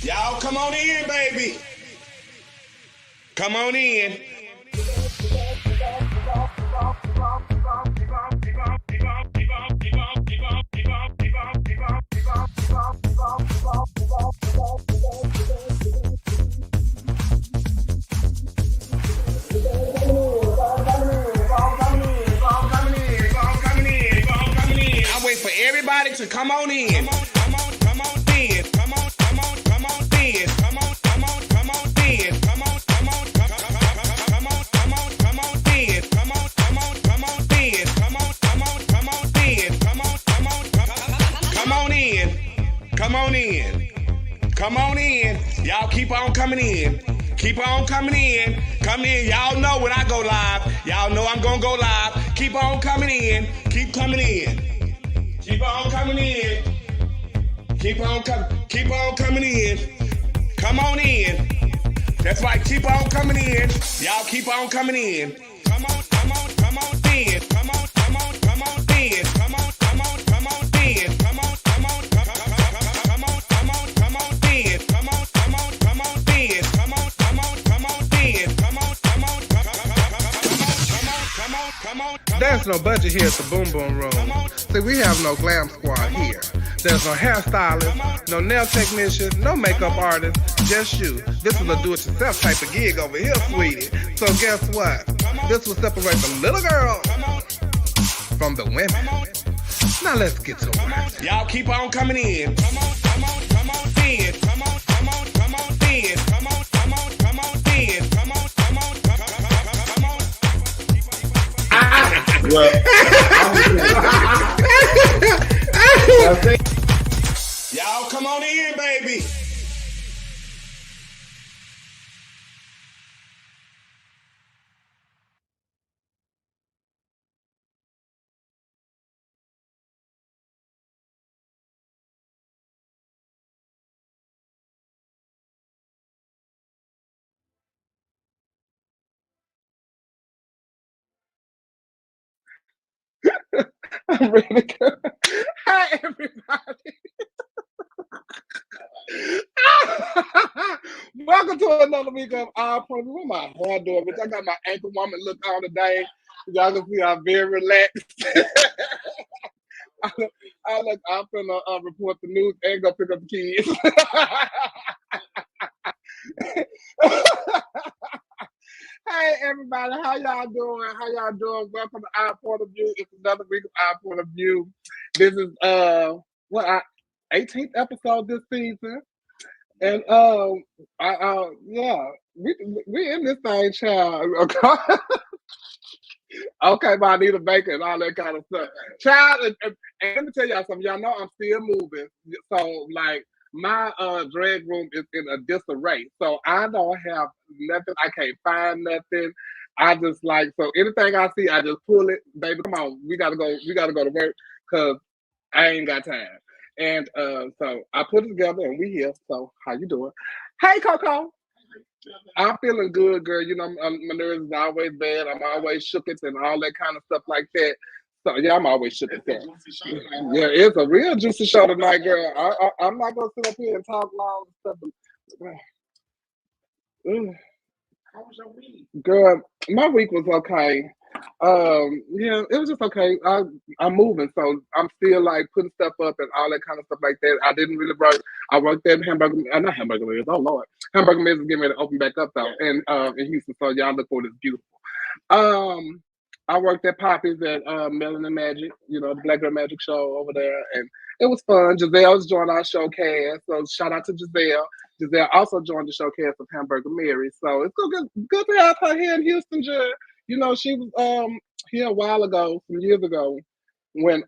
Y'all come on in, baby. Come on in. I wait for everybody to come on in. Come on in. Come on in. Come on in. Come on in. Come on in. Come on in. Come on in. Y'all keep on coming in. Keep on coming in. Come in. Y'all know when I go live. Y'all know I'm gonna go live. Keep on coming in. Keep coming in. Keep on coming in. Keep on coming in. Come on in. That's right. Keep on coming in. Y'all keep on coming in. Come on in. Come on in. Come on in. Come on in. Come on in. Come on in. Come on in. Come on in. Come on in. There's no budget here at the Boom Boom Room. See, we have no glam squad here. There's no hairstylist, no nail technician, no makeup artist, just you. This is a do-it-yourself type of gig over here, sweetie. So guess what? This will separate the little girl from the women. Now let's get to it. Y'all keep on coming in. Come on in. Come on in. Come on in. Come on in. Come on in. Come on. Well, y'all come on in, baby. I'm ready to go. Hi, everybody. Welcome to another week of Our Point. What my hair doing? Bitch, I got my ankle woman look on today. Y'all can see I'm very relaxed. I'm finna report the news and go pick up the kids. Hey everybody, how y'all doing? How y'all doing? Welcome to Our Point of View. It's another week of Our Point of View. This is our 18th episode this season. And we in this thing, child. Okay, but I need a bacon and all that kind of stuff. Child, and let me tell y'all something. Y'all know I'm still moving. So like my drag room is in a disarray. So I don't have nothing. I can't find nothing. I just like, so anything I see, I just pull it. Baby, come on. We gotta go to work because I ain't got time. And so I put it together and we here. So how you doing? Hey, Coco. I'm feeling good, girl. You know, my nerves is always bad. I'm always shooketh and all that kind of stuff like that. So yeah, I'm always shooketh. Yeah, it's a real juicy show tonight, girl. I'm not gonna sit up here and talk long and stuff. how was your week? Girl, my week was okay. Yeah, it was just okay. I'm moving, so I'm still like putting stuff up and all that kind of stuff like that. I didn't really work. I worked at not Hamburger Mills. Oh Lord, Hamburger Mills is getting ready to open back up though, in Houston. So y'all look for this beautiful. I worked at Poppy's at Melanin Magic, you know, the Black Girl Magic show over there, and it was fun. Giselle's joined our showcast, so shout out to Giselle. Giselle also joined the showcast of Hamburger Mary, so it's good to have her here in Houston, Judge. You know, she was here a while ago, some years ago, when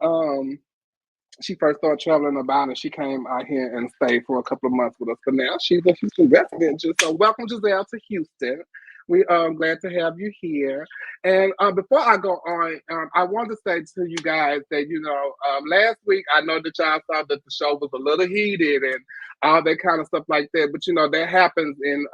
she first started traveling about, and she came out here and stayed for a couple of months with us. But now she's a Houston resident. So welcome, Giselle, to Houston. We are glad to have you here. And before I go on, I want to say to you guys that, you know, last week, I know that y'all saw that the show was a little heated and all that kind of stuff like that. But, you know, that happens in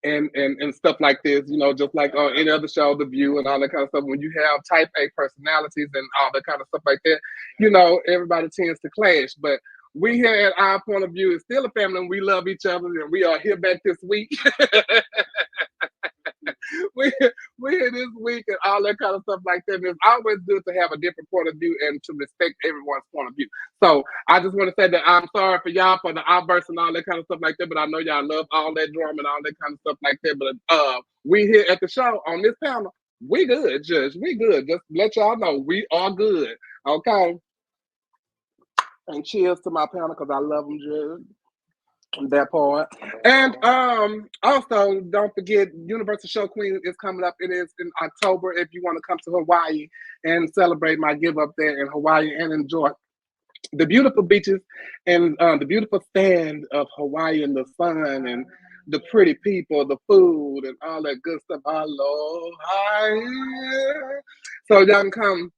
and stuff like this, you know, just like on any other show, The View and all that kind of stuff. When you have type A personalities and all that kind of stuff like that, you know, everybody tends to clash. But we here at Our Point of View is still a family, and we love each other, and we are here back this week. we're here this week and all that kind of stuff like that. It's always good to have a different point of view and to respect everyone's point of view. So I just want to say that I'm sorry for y'all for the outbursts and all that kind of stuff like that, but I know y'all love all that drama and all that kind of stuff like that. But we here at the show on this panel, we good, Judge. We good. Just let y'all know we are good. Okay. And cheers to my panel because I love them, Judge. That part. And also don't forget Universal Show Queen is coming up. It is in October if you want to come to Hawaii and celebrate my give up there in Hawaii and enjoy the beautiful beaches and the beautiful sand of Hawaii and the sun and the pretty people, the food and all that good stuff. Aloha. So y'all can come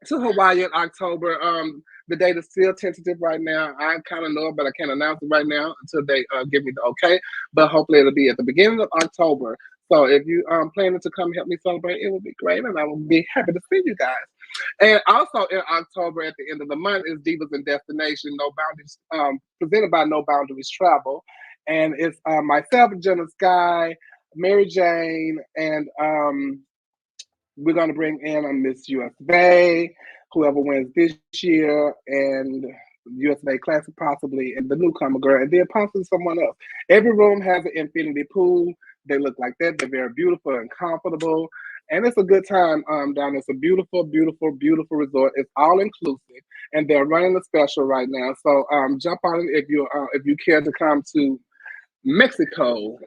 to Hawaii in October. The date is still tentative right now. I kind of know it, but I can't announce it right now until they give me the okay. But hopefully it'll be at the beginning of October. So if you planning to come help me celebrate, it would be great, and I will be happy to see you guys. And also in October, at the end of the month, is Divas and Destination, No Boundaries, presented by No Boundaries Travel, and it's myself, Jenna Sky, Mary Jane, and we're going to bring in a Miss USA, whoever wins this year, and USA Classic possibly, and the newcomer girl, and then possibly someone else. Every room has an infinity pool. They look like that. They're very beautiful and comfortable, and it's a good time down there. It's a beautiful, beautiful, beautiful resort. It's all inclusive, and they're running a special right now. So jump on it if you care to come to Mexico.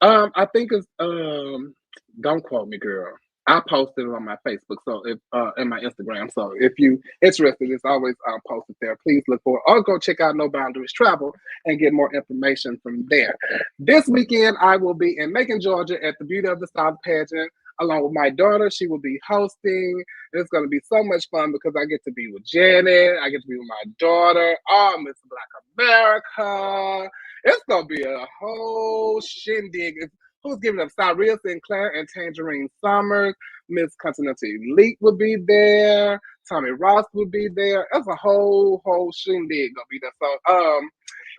I think it's don't quote me, girl. I posted it on my Facebook, so if and my Instagram. So if you interested, it's always posted there. Please look for it. Or go check out No Boundaries Travel and get more information from there. This weekend, I will be in Macon, Georgia at the Beauty of the South pageant, along with my daughter. She will be hosting. It's going to be so much fun because I get to be with Janet. I get to be with my daughter. Oh, Miss Black America. It's going to be a whole shindig. Who's giving up? Cyril Sinclair and Tangerine Summers. Miss Continental Elite will be there. Tommy Ross will be there. That's a whole shindig gonna be there. So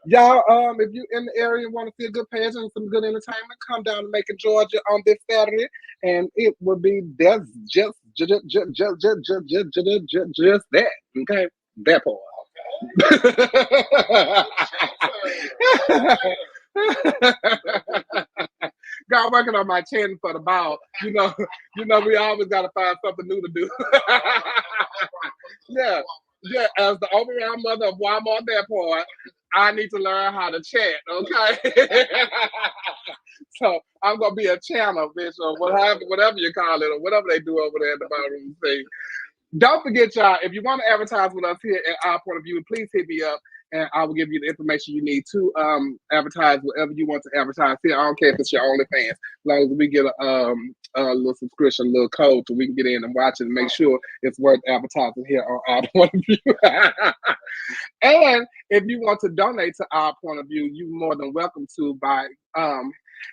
y'all, if you in the area and want to see a good pageant and some good entertainment, come down to Macon, Georgia on this Saturday, and it will be just that. Okay, that part. God working on my chin for the ball. You know, we always gotta find something new to do. Yeah. As the overall mother of Walmart that part, I need to learn how to chat, okay? So I'm gonna be a channel, bitch, or whatever you call it, or whatever they do over there at the bottom thing. Don't forget, y'all, if you want to advertise with us here at Our Point of View, please hit me up and I will give you the information you need to advertise whatever you want to advertise here. I don't care if it's your OnlyFans, as long as we get a little subscription, a little code, so we can get in and watch it and make sure it's worth advertising here on Our Point of View. And if you want to donate to Our Point of View, you're more than welcome to by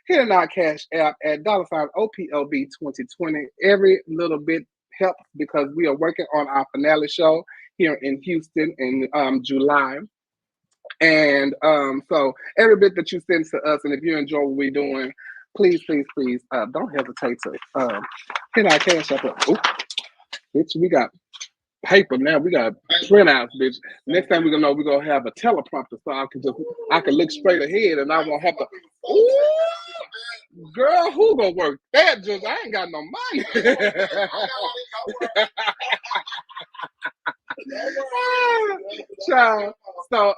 hitting our Cash App at $OPOB2020. Every little bit helps because we are working on our finale show here in Houston in July. And so every bit that you send to us, and if you enjoy what we're doing, please don't hesitate to hit our Cash App. Ooh, bitch, we got paper now. We got printouts, bitch. Next time we're gonna have a teleprompter so I can look straight ahead and I won't have to. Ooh, girl, who gonna work that? Just I ain't got no money. Child. So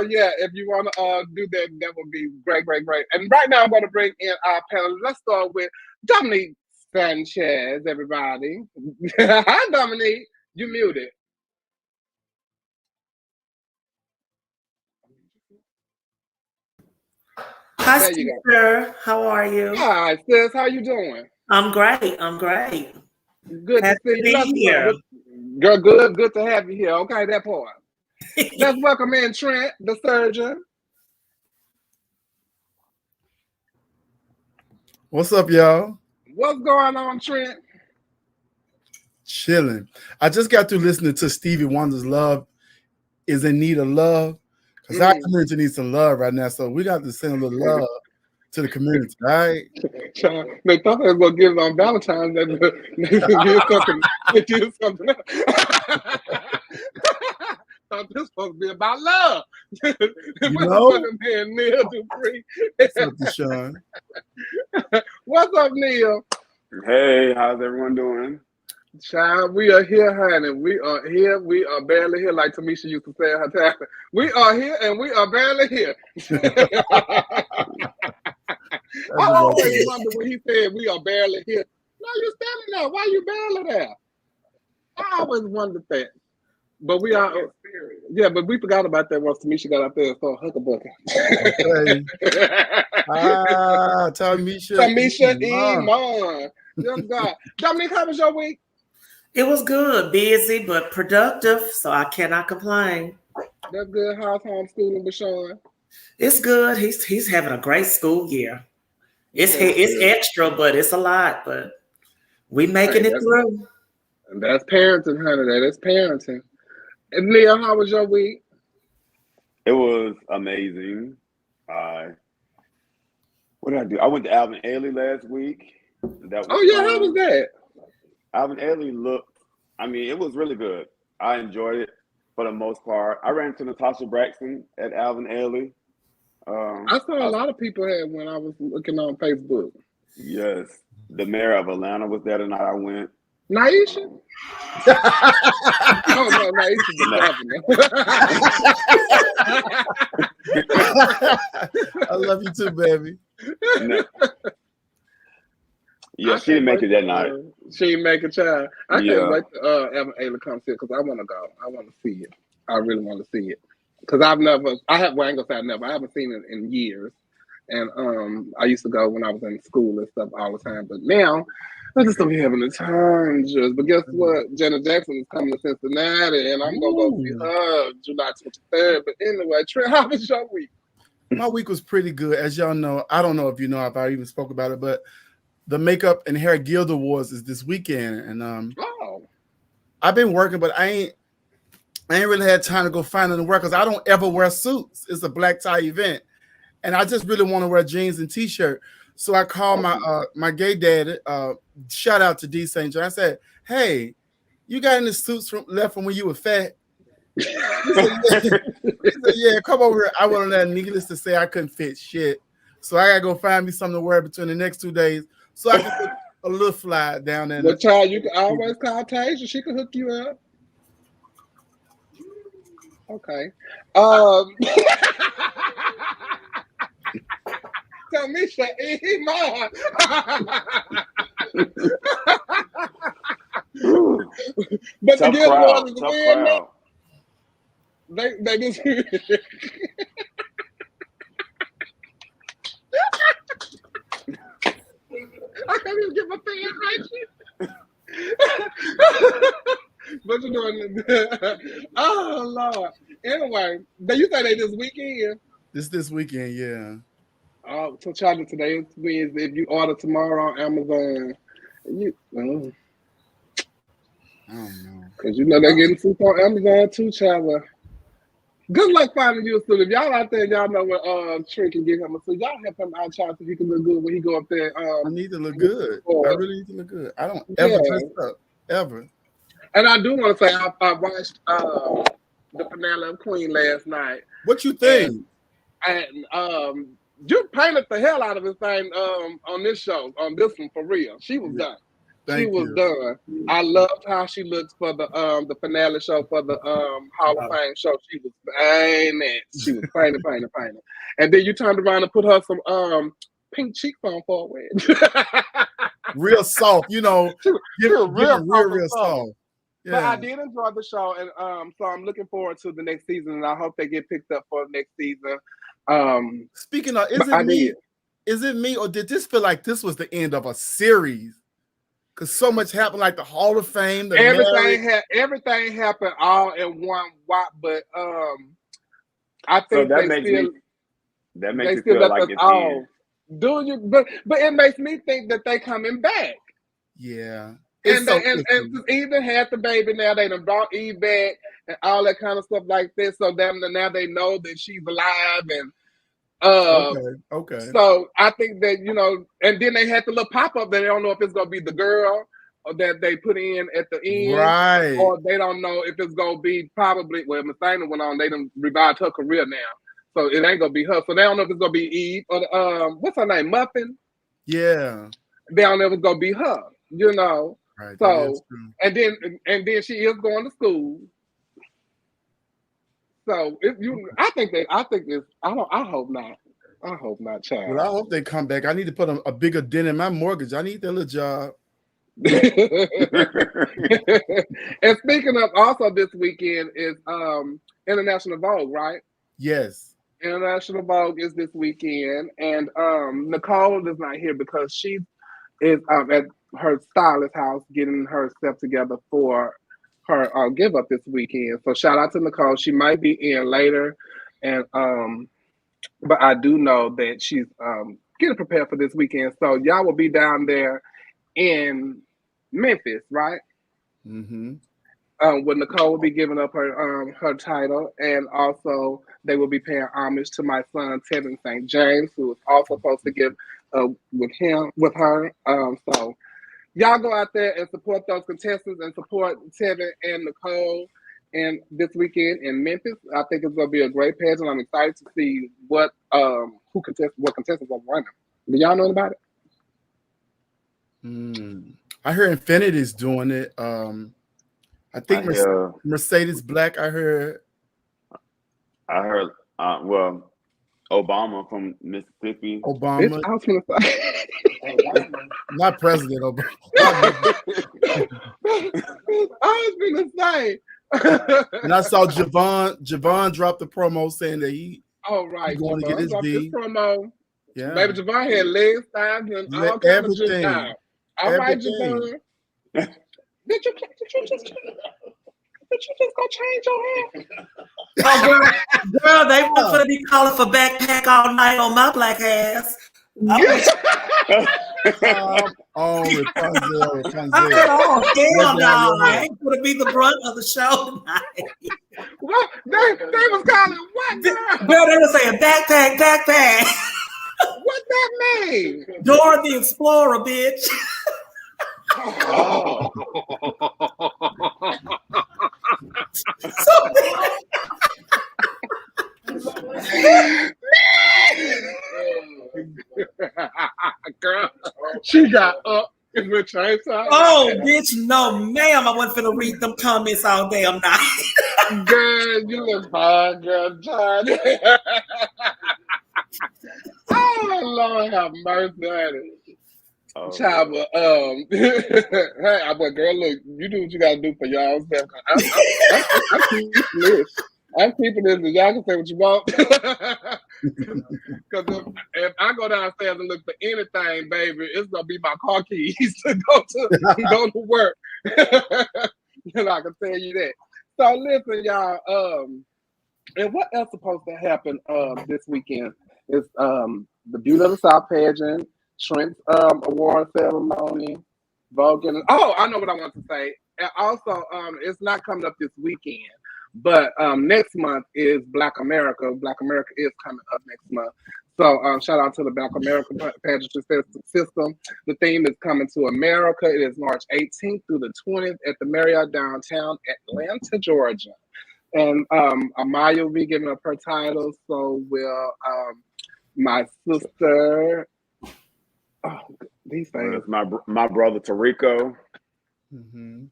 yeah, if you want to do that, that would be great. And right now I'm going to bring in our panel. Let's start with Dominique Sanchez, everybody. Hi, Dominique. You muted. Hi, sister. How are you? Hi, sis. How you doing? I'm great. Good to see you. Here. Girl, good to have you here. Okay, that part. Let's welcome in Trent, the surgeon. What's up, y'all? What's going on, Trent? Chilling. I just got through listening to Stevie Wonder's Love is in need of love, because our community needs some love right now. So we got to send a little love to the community, right? They thought they was gonna give it on Valentine's Day. They give something. Thought this was supposed to be about love. You know, man, Neil Dupree. What's up, Deshaun? What's up, Neil? Hey, how's everyone doing? Child, we are here, honey. We are here. We are barely here, like Tamisha used to say at her time. We are here and we are barely here. I always wonder when he said we are barely here. No, you're standing there. Why you barely there? I always wondered that. But we are, yeah, but we forgot about that once Tamisha got out there and saw Huckabucking. Tamisha Iman. Yes, God. Dominique, how was your week? It was good, busy but productive, so I cannot complain. That's good. How's homeschooling with Sean? It's good. He's having a great school year. It's extra, but it's a lot. But we making it through. And that's parenting, honey. That is parenting. And Leo, how was your week? It was amazing. What did I do? I went to Alvin Ailey last week. That was fun. How was that? Alvin Ailey it was really good. I enjoyed it for the most part. I ran into Natasha Braxton at Alvin Ailey. I saw a lot of people had when I was looking on Facebook. Yes. The mayor of Atlanta was there the night I went. Naisha? Oh, no, Naisha the I love you too, baby. No. Yeah, she didn't make it that night. She didn't make a child. I can't wait to Alvin Ailey come see it because I want to go. I want to see it. I really want to see it. Because I ain't gonna say I haven't seen it in years. And I used to go when I was in school and stuff all the time. But now, I just don't be having the time, just. But guess what? Janet Jackson is coming to Cincinnati, and I'm going to go see her July 23rd. But anyway, Trent, how was your week? My week was pretty good. As y'all know, I don't know if you know if I even spoke about it, but the Makeup and Hair Guild Awards is this weekend. And I've been working, but I ain't really had time to go find any work because I don't ever wear suits. It's a black tie event. And I just really want to wear jeans and t-shirt. So I called my gay dad, shout out to D. St. John. I said, hey, you got any suits left from when you were fat? He said, yeah, come over here. I wasn't that needless to say I couldn't fit shit. So I got to go find me something to wear between the next 2 days so I can put a little fly down there. But child, you can always call Tasia. She can hook you up. Okay. Tamisha Iman. But the good one is weird. They just I can't even get my thing right. What you doing? Oh Lord. Anyway, you say they this weekend? This weekend, yeah. So Charlie, today means if you order tomorrow on Amazon, I don't know. Because you know they're getting food on Amazon too, Charlie. Good luck finding you a suit. If y'all out there, y'all know what Trent can get him a suit. Y'all help him out, Charlie, so he can look good when he go up there. I need to look good. I really need to look good. I don't ever dress up, ever. And I do want to say I watched the finale of Queen last night. What you think? And you painted the hell out of this thing on this show, on this one for real. She was done. She was done. I loved how she looked for the finale show for the Hall of Fame show. She was painted. She was painted. And then you turned around and put her some pink cheekbone for a wig. Real soft, you know. Real soft. Yeah. But I did enjoy the show, and so I'm looking forward to the next season, and I hope they get picked up for the next season. Speaking of, is it me, or did this feel like this was the end of a series? Because so much happened, like the Hall of Fame, everything happened all in one whop. But I think that makes it feel like it's all. Do you? But it makes me think that they coming back. Yeah. And just even had the baby now. They done brought Eve back and all that kind of stuff like this. So now they know that she's alive and okay. So I think that, you know, and then they had the little pop-up that they don't know if it's gonna be the girl or that they put in at the end. Right. Or they don't know if it's gonna be probably Miss Thana went on, they done revived her career now. So it ain't gonna be her. So they don't know if it's gonna be Eve or what's her name? Muffin? Yeah. They don't know if it's gonna be her, you know. Right. So and then she is going to school. So I hope not. I hope not, child. Well, I hope they come back. I need to put a bigger dent in my mortgage. I need that little job. And speaking of, also this weekend is International Vogue, right? Yes. International Vogue is this weekend, and Necole is not here because she is at her stylist house getting herself together for her give up this weekend. So shout out to Necole. She might be in later, and but I do know that she's getting prepared for this weekend. So y'all will be down there in Memphis, right? Mm-hmm. Where Necole will be giving up her title, and also they will be paying homage to my son Tevin St. James, who is also supposed to give with her. So y'all go out there and support those contestants and support Tevin and Necole. And this weekend in Memphis, I think it's going to be a great pageant. I'm excited to see what contestants are running. Do y'all know about it? I heard Infinity's doing it. I think Mercedes Black. I heard. Well, Obama from Mississippi. Obama. I was going to say. Not President Obama. I was going to say. And I saw Javon dropped the promo saying that he's going to get his D. Promo. Yeah. Baby, Javon had legs, thighs, and all kinds of shit down. All right, Javon. Did you just go change your hair? Oh, girl, they were going to be calling for backpack all night on my black ass. Rapunzel. Hell no. I ain't going to be the brunt of the show tonight. What? They was calling what, girl? Girl, they were saying backpack. What that mean? Dora the Explorer, bitch. Oh. Girl, she got up and went change time. Oh, bitch, no, ma'am. I wasn't finna read them comments all day. I'm not. Girl, you look fine, girl. Oh, Lord have mercy on it. Child, but girl, look, you do what you gotta do for y'all. I'm keeping this, and y'all can say what you want. Because if I go downstairs and look for anything, baby, it's gonna be my car keys to go to work. And I can tell you that. So listen, y'all. And what else supposed to happen this weekend is the Beauty of the South pageant, Trent's award ceremony, Vogue. I know what I want to say. And also, it's not coming up this weekend, but next month is Black America. Black America is coming up next month. So shout out to the Black America pageant system. The theme is Coming to America. It is March 18th through the 20th at the Marriott downtown Atlanta, Georgia. And Amaya will be giving up her title. So will my sister. Oh, these things. My brother Tarico. Mm-hmm.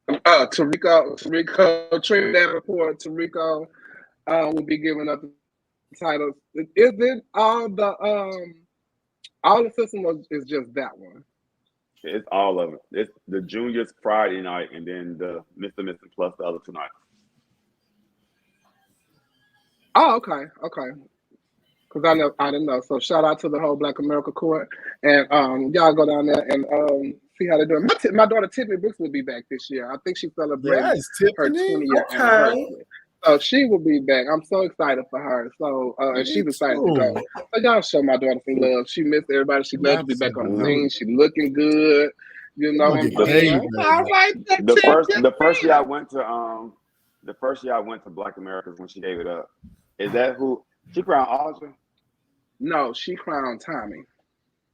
Tarico, Trent Davenport, Tarico will be giving up the titles. Is it all the system, or is just that one? It's all of it. It's the juniors Friday night, and then the Mr. Plus the other 2 nights. Oh, okay. Because I didn't know. So shout out to the whole Black America Court, and y'all go down there and see how they're doing. My daughter Tiffany Brooks will be back this year. I think she celebrated her 20-year anniversary. So she will be back. I'm so excited for her. So and she's excited to go. So y'all show my daughter some love. She missed everybody. She loves to be back on the scene. She looking good. You know what I'm saying? All right, the first year I went to Black Americas when she gave it up. Is that who she crowned Audra? No, she crowned Tommy.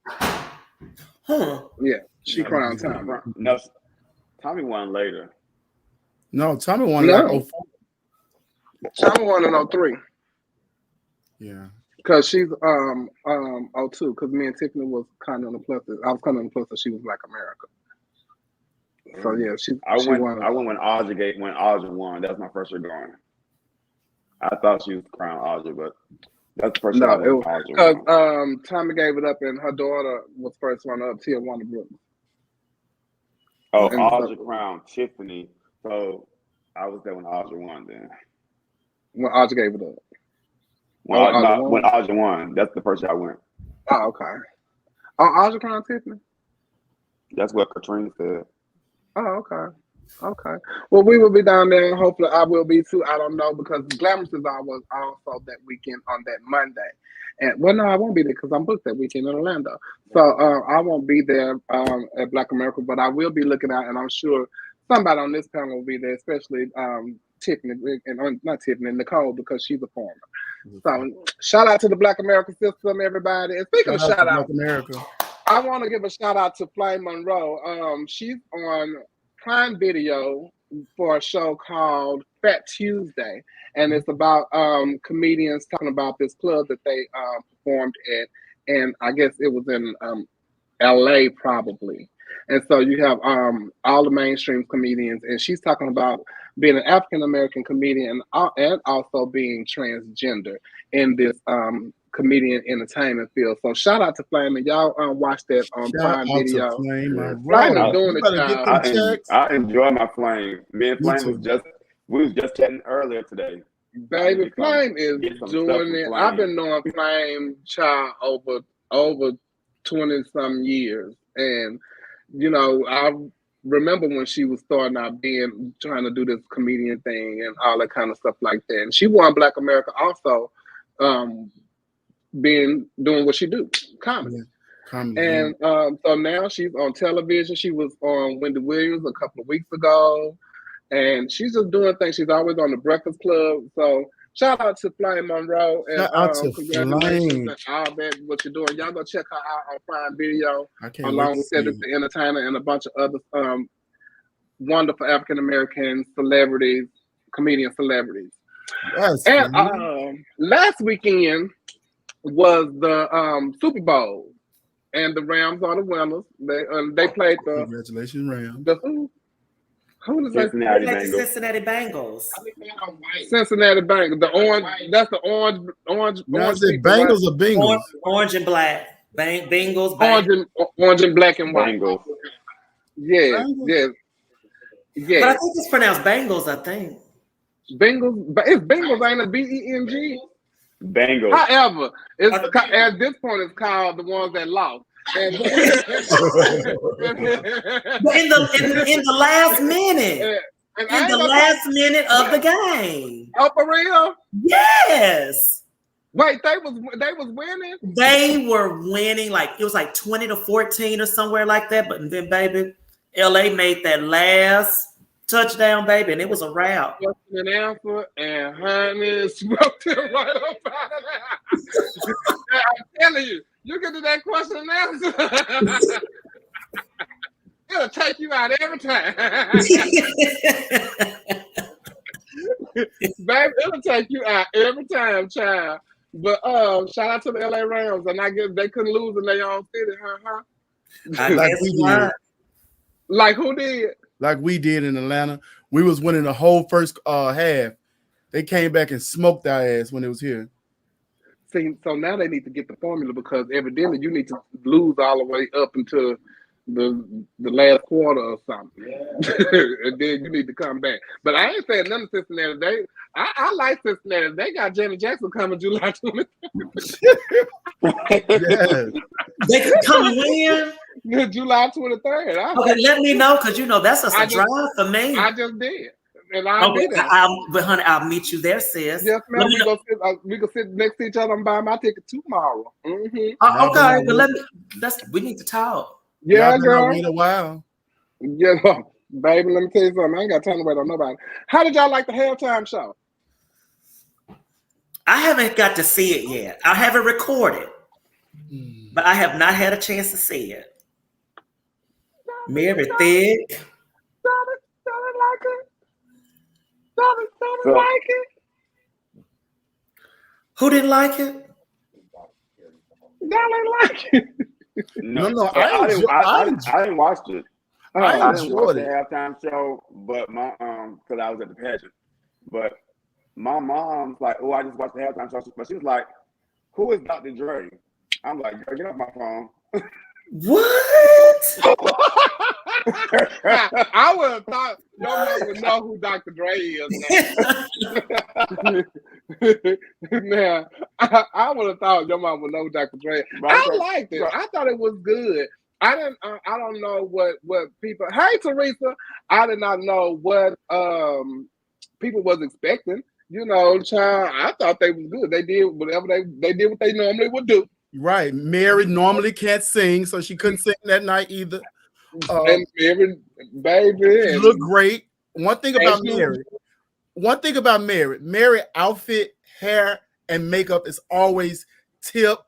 Huh? Yeah, she crowned Tommy. No, Tommy won later. No, Tommy won like 04. Tommy won in 03. Yeah. Because she's 02. Because me and Tiffany was kind of on the plus. I was kind of on the plus, so she was Black America. So yeah, I went when Audra won. That's my first year going. I thought she was crowned Audra, but that's the first time. No, because Tommy gave it up, and her daughter was first one up. Tia won the Brooklyn. Oh, Audra crowned Tiffany. So I was there when Audra won. Then when Audra gave it up. When Audra won, that's the first year I went. Oh, okay. Oh, Audra crowned Tiffany. That's what Katrina said. Oh, okay. Okay. Well, we will be down there. Hopefully, I will be too. I don't know because Glamorous is always also that weekend on that Monday. And well, no, I won't be there because I'm booked that weekend in Orlando. So I won't be there at Black America, but I will be looking out, and I'm sure somebody on this panel will be there, especially Tiffany and not Tiffany, Necole, because she's a former. So shout out to the Black America system, everybody. And speaking of shout out, America, I want to give a shout out to Flame Monroe. She's on Prime Video for a show called Fat Tuesday, and it's about comedians talking about this club that they performed at, and I guess it was in LA probably. And so you have all the mainstream comedians, and she's talking about being an African American comedian and also being transgender in this comedian entertainment field. So shout out to Flame, and y'all watch that on Prime Video. Flame is doing it, I enjoy my Flame. Me and Flame was just chatting earlier today. Baby, Flame is doing it. I've been knowing Flame, child, over 20-some years, and you know, I remember when she was starting out trying to do this comedian thing and all that kind of stuff like that. And she won Black America also, doing what she do, comedy. And so now she's on television. She was on Wendy Williams a couple of weeks ago, and she's just doing things. She's always on the Breakfast Club. So shout out to Flame Monroe and congratulations and all that what you're doing. Y'all go check her out on Prime Video along with Cedric the Entertainer and a bunch of other wonderful African American celebrities, comedian celebrities. And last weekend was the Super Bowl, and the Rams are the winners. They played the congratulations Rams. Who is Cincinnati Bengals? Cincinnati Bengals. Cincinnati Bengals. The orange. That's the orange. No, is it Bengals or Bengals? Orange and black. Bengals. Orange and black and white. Bengals. Yeah. But I think it's pronounced Bengals. I think. Bengals. It's Bengals. Ain't it BENG? Bengals. However, at this point, it's called the ones that lost. And in the last minute. In the last minute of the game. Oh, for real? Yes. Wait, they was winning? They were winning, like it was like 20-14 or somewhere like that. But then, baby, LA made that last touchdown, baby, and it was a wrap. An answer, and honey smoked it right up out of there. I'm telling you, you get to that question and answer. It'll take you out every time. Baby, it'll take you out every time, child. But shout out to the LA Rams, and I guess they couldn't lose in their own city, huh? Like we did. Like who did? Like we did in Atlanta. We was winning the whole first half. They came back and smoked our ass when it was here. See, so now they need to get the formula because evidently you need to lose all the way up until the last quarter or something. Yeah. And then you need to come back. But I ain't saying nothing to Cincinnati. I like Cincinnati. They got Janet Jackson coming July 23rd. Yeah. They could come when? July 23rd. Okay, let me know because that's a drive for me. I just did. And but honey, I'll meet you there, sis. Yes, ma'am. We can sit next to each other and buy my ticket tomorrow. Mm-hmm. Okay, but we need to talk. Yeah, girl. In a while. Yeah, baby, let me tell you something. I ain't got time to wait on nobody. How did y'all like the halftime show? I haven't got to see it yet. I haven't recorded, but I have not had a chance to see it. Mary Thick. Don't like it. Don't like it. Who didn't like it? Don't like it. No, No, so I didn't watch it. I didn't watch the halftime show, but my because I was at the pageant. But my mom's like, "Oh, I just watched the halftime show," but she was like, "Who is Dr. Dre?" I'm like, "Girl, get off my phone." What? I would have thought your mom would know who Dr. Dre is now. Now, I would have thought your mom would know who Dr. Dre is. I liked it. I thought it was good. I don't know what people. Hey, Teresa. I did not know what people was expecting. You know, child. I thought they was good. They did whatever they did what they normally would do. Right. Mary normally can't sing, so she couldn't sing that night either. And Mary, baby, she looked great. One thing about Mary outfit, hair, and makeup is always tip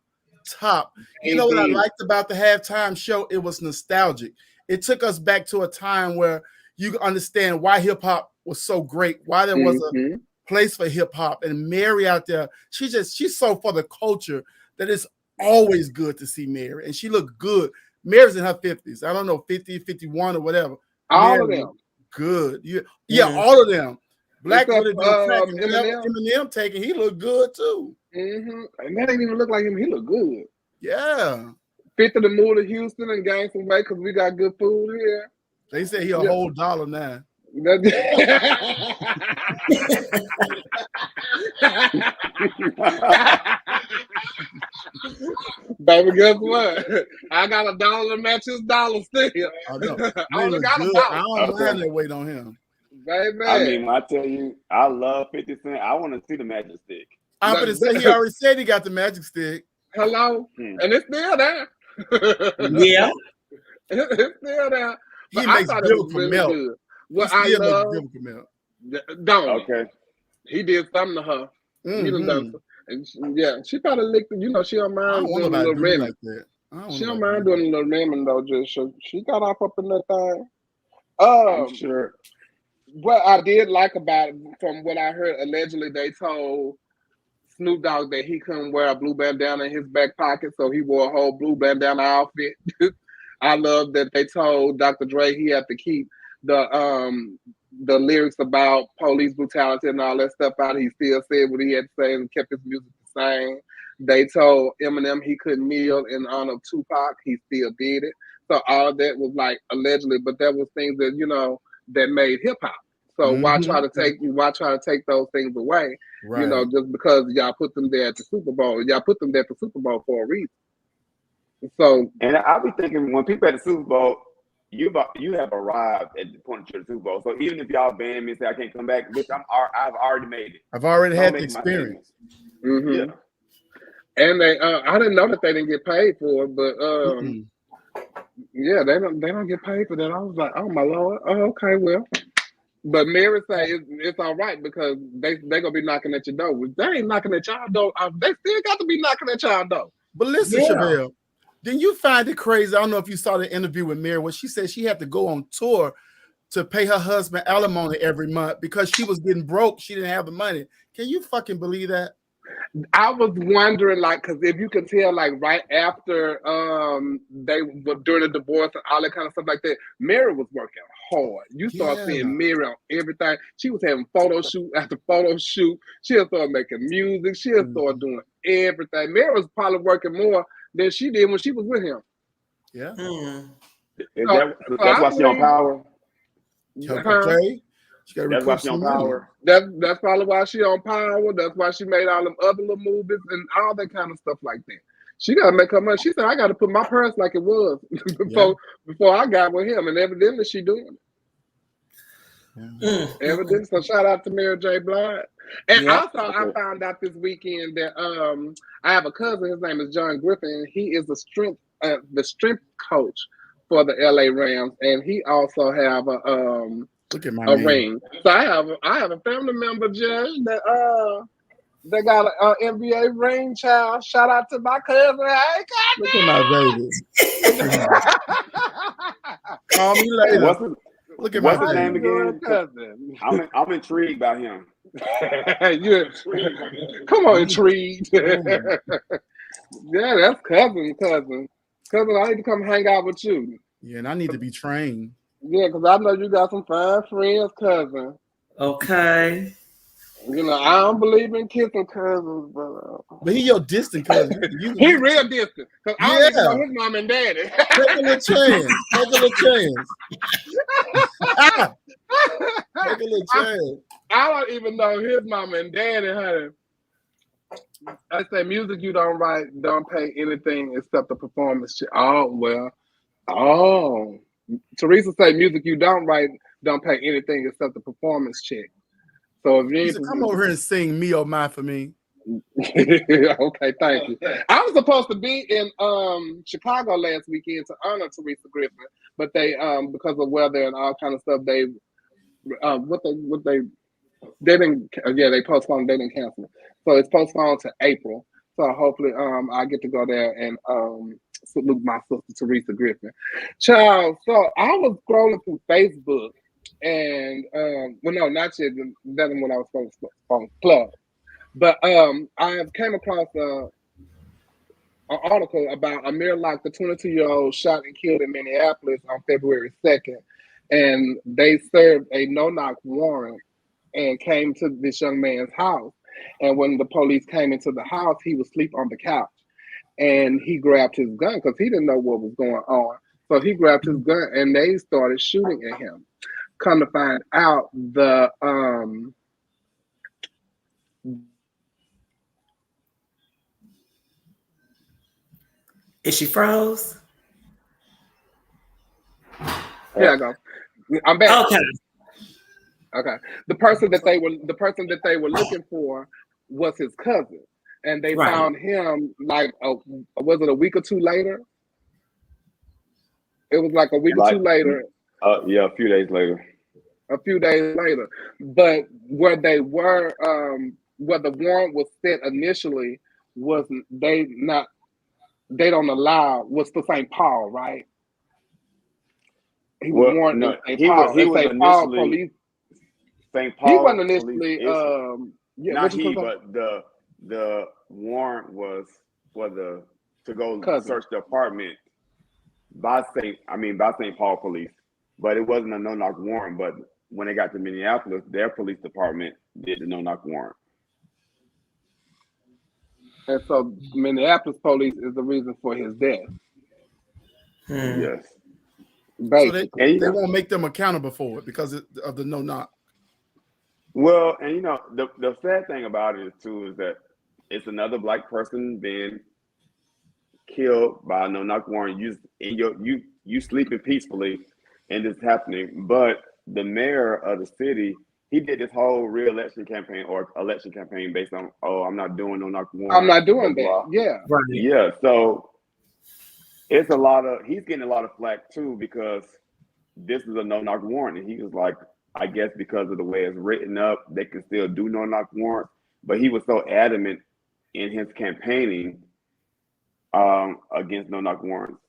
top. You know what I liked about the halftime show? It was nostalgic. It took us back to a time where you could understand why hip hop was so great, why there was a place for hip hop. And Mary out there, she's so for the culture that it's always good to see Mary. And she looked good. Mary's in her 50s. I don't know, 50, 51 or whatever. All of them. Good. Yeah, all of them. Black Eminem taking, he looked good too. And that didn't even look like him. He looked good. Yeah. Fit to the mood of Houston and gain some weight because we got good food here. They say he a whole dollar now. Baby, guess what? I got $1 to match his dollar still. I know. I only got $1. I don't have that weight on him. Baby. I mean, when I tell you, I love 50 Cent. I want to see the magic stick. I'm going to say he already said he got the magic stick. Hello? And it's still there. Yeah. It's still there. He makes biblical milk. Good. What I love, don't okay. He did something to her. He done done. And she probably licked it. You know, she don't mind doing a little ramming. Like that. She don't mind doing a little ramming though. Just she got off up in that thing. I'm sure. What I did like about it, from what I heard, allegedly they told Snoop Dogg that he couldn't wear a blue bandana in his back pocket, so he wore a whole blue bandana outfit. I love that they told Dr. Dre he had to keep the lyrics about police brutality and all that stuff out. He still said what he had to say and kept his music the same. They told Eminem he couldn't kneel in honor of Tupac. He still did it. So all of that was like allegedly, but that was things that, you know, that made hip hop. So why try to take those things away? Right. You know, just because y'all put them there at the Super Bowl. Y'all put them there at the Super Bowl for a reason. So, and I'll be thinking when people at the Super Bowl, you have arrived at the point of the Super Bowl. So even if y'all ban me and say I can't come back, bitch, I've already made it. I've already had the experience. Yeah. And they, I didn't know that they didn't get paid for it, but yeah, they don't get paid for that. I was like, oh my Lord, oh okay, well. But Mary say it's all right because they gonna be knocking at your door. They ain't knocking at y'all door. They still got to be knocking at y'all door. But listen, Chevelle, then you find it crazy. I don't know if you saw the interview with Mary where she said she had to go on tour to pay her husband alimony every month because she was getting broke. She didn't have the money. Can you fucking believe that? I was wondering, like, because if you could tell, like, right after they were during the divorce and all that kind of stuff like that, Mary was working hard. You start seeing Mary on everything. She was having photo shoot after photo shoot. She'll start making music. She'll start doing everything. Mary was probably working more than she did when she was with him. Yeah. That's why she on Power. Okay. That's why she on Power. That's probably why she on Power. That's why she made all them other little movies and all that kind of stuff like that. She gotta make her money. She said, "I gotta put my purse like it was before I got with him," and evidently she doing it. Evidently, so shout out to Mary J. Blige. And also, I found out this weekend that I have a cousin. His name is John Griffin. He is the strength coach for the LA Rams, and he also have a Look at my ring. So I have a family member, Judge, that they got an NBA ring, child. Shout out to my cousin. Hey, look at my baby. Call me later. Look at what's his name again? Cousin? I'm intrigued by him. Come on, intrigued. Yeah, that's cousin. Cousin, I need to come hang out with you. Yeah, and I need to be trained. Yeah, because I know you got some fine friends, cousin. Okay. You know, I don't believe in kissing cousins, but he your distant cousin. He real distant. Because I don't even know his mom and daddy. Take a little chance. Take a little chance. Take a little chance. I don't even know his mom and daddy, honey. I say music you don't write, don't pay anything except the performance. Oh, well. Oh. Teresa say music you don't write, don't pay anything except the performance check. So if you come over here and sing Me Oh My for me. Okay, thank you. I was supposed to be in Chicago last weekend to honor Teresa Griffin, but they because of weather and all kind of stuff, they they postponed, they didn't cancel it. So it's postponed to April. So hopefully I get to go there and salute my sister Teresa Griffin. Child, so I was scrolling through Facebook and well no, not yet, that when I was on Club. But I came across an article about Amir Locke, the 22-year-old shot and killed in Minneapolis on February 2nd. And they served a no-knock warrant and came to this young man's house. And when the police came into the house, he was asleep on the couch. And he grabbed his gun because he didn't know what was going on. So he grabbed his gun and they started shooting at him. Come to find out, the is she froze? Here I go. I'm back. Okay. The person that they were looking for was his cousin, and they found him like was it a week or two later? It was like a week or two later. Yeah, a few days later. But where they were, where the warrant was set initially, was they don't allow, was for St. Paul, right? He was warned in St. Paul. He was initially St. Paul. He wasn't initially. Not he, but the warrant was to go search the apartment by St. Paul police, but it wasn't a no-knock warrant. But when they got to Minneapolis, their police department did the no-knock warrant. And so Minneapolis police is the reason for his death. Yes. So they won't make them accountable for it because of the no-knock. Well, and the sad thing about it is that it's another black person being killed by a no-knock warrant. You sleeping peacefully and it's happening. But the mayor of the city, he did this whole re-election campaign or election campaign based on, I'm not doing no-knock warrant. I'm not doing that. Yeah. Right. Yeah. So he's getting a lot of flack too because this is a no-knock warrant. And he was like, I guess because of the way it's written up, they can still do no-knock warrants. But he was so adamant in his campaigning against no-knock warrants.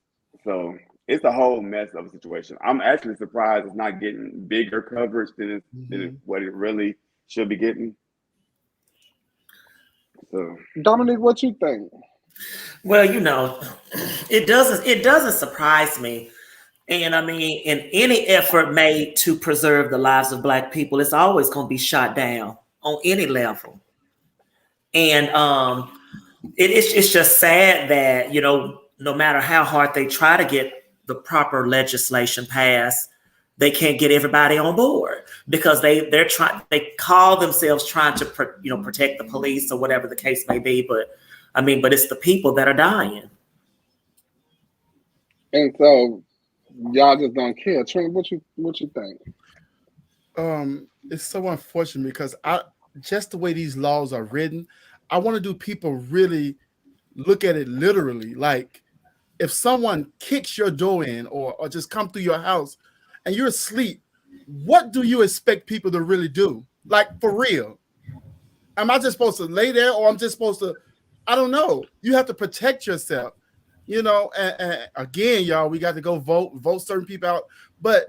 So it's a whole mess of a situation. I'm actually surprised it's not getting bigger coverage than what it really should be getting. So, Dominique, what you think? Well, it doesn't surprise me. And I mean, in any effort made to preserve the lives of Black people, it's always going to be shot down on any level. And it's just sad that, no matter how hard they try to get the proper legislation passed, they can't get everybody on board because they call themselves trying to protect the police or whatever the case may be. But it's the people that are dying. And so y'all just don't care. Trent, what you think? It's so unfortunate because just the way these laws are written, I want to do people really look at it literally. Like if someone kicks your door in or just come through your house and you're asleep, what do you expect people to really do? Like, for real? Am I just supposed to lay there, or I'm just supposed to, I don't know. You have to protect yourself, you know, and again, y'all, we got to go vote certain people out, but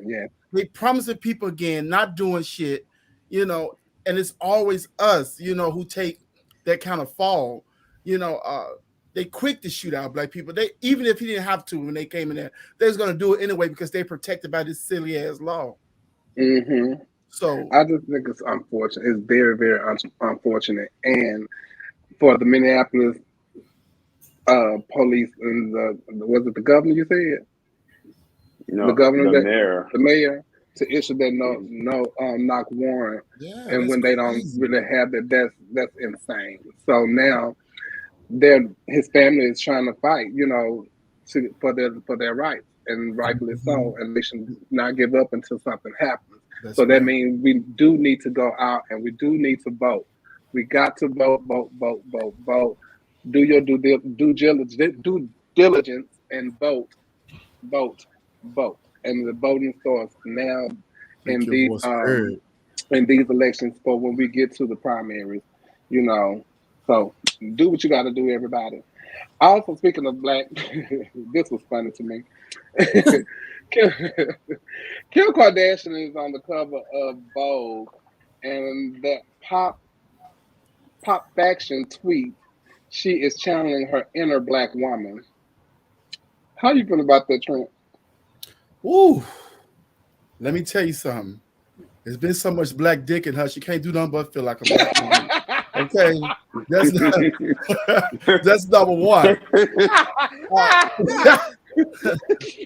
they promising people again, not doing shit, you know, and it's always us, you know, who take that kind of fall, you know, they quick to shoot out black people. They, even if he didn't have to, when they came in there, they was going to do it anyway because they're protected by this silly ass law. Mm-hmm. So I just think it's unfortunate. It's very, very unfortunate. And for the Minneapolis police and was it the governor you said? No, the governor, the mayor to issue that knock warrant, and when they don't crazy. really have that, that's insane. So now his family is trying to fight, you know, for their rights, and rightfully so, and they should not give up until something happens. So that means we do need to go out and we do need to vote. We got to vote. Do your due diligence and vote. And the voting starts now in these elections for when we get to the primaries, you know. So do what you got to do, everybody. Also, speaking of black, this was funny to me. Kim Kardashian is on the cover of Vogue, and that pop faction tweet, she is channeling her inner black woman. How you feel about that, Trent? Ooh, let me tell you something. There's been so much black dick in her, she can't do nothing but feel like a black woman. Okay, that's number one.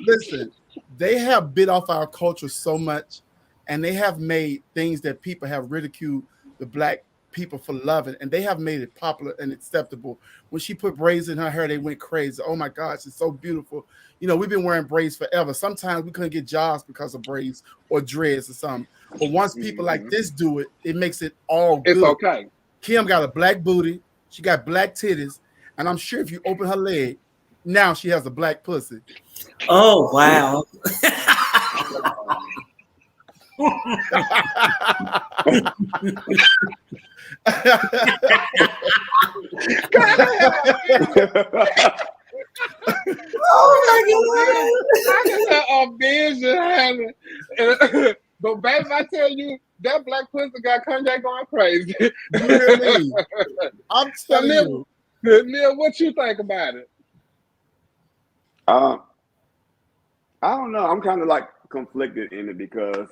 Listen, they have bit off our culture so much, and they have made things that people have ridiculed the black people for loving, and they have made it popular and acceptable. When she put braids in her hair, they went crazy. Oh my gosh, it's so beautiful. You know, we've been wearing braids forever. Sometimes we couldn't get jobs because of braids or dreads or something. But once people like this do it, it makes it all good. It's okay. Kim got a black booty. She got black titties. And I'm sure if you open her leg, now she has a black pussy. Oh, wow. Oh my God! A vision, but baby, I tell you, that black pussy got Kanye going crazy. You hear me? I'm telling you. Neil, what you think about it? I don't know. I'm kind of like conflicted in it because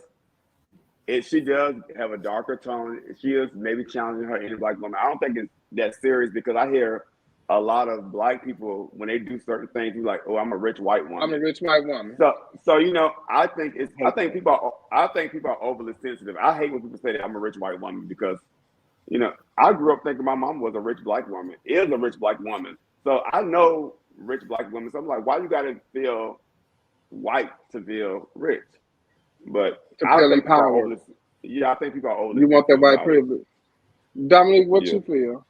she does have a darker tone. She is maybe challenging her inner black woman. I don't think it's that serious because I hear a lot of black people when they do certain things, be like, "Oh, I'm a rich white woman." I'm a rich white woman. So you know, I think people are overly sensitive. I hate when people say that I'm a rich white woman because, you know, I grew up thinking my mom was a rich black woman, is a rich black woman. So I know rich black women. So I'm like, why you gotta feel white to feel rich? But to feel empowered. Yeah, I think people are overly. You want that white privilege, Dominique? What you feel?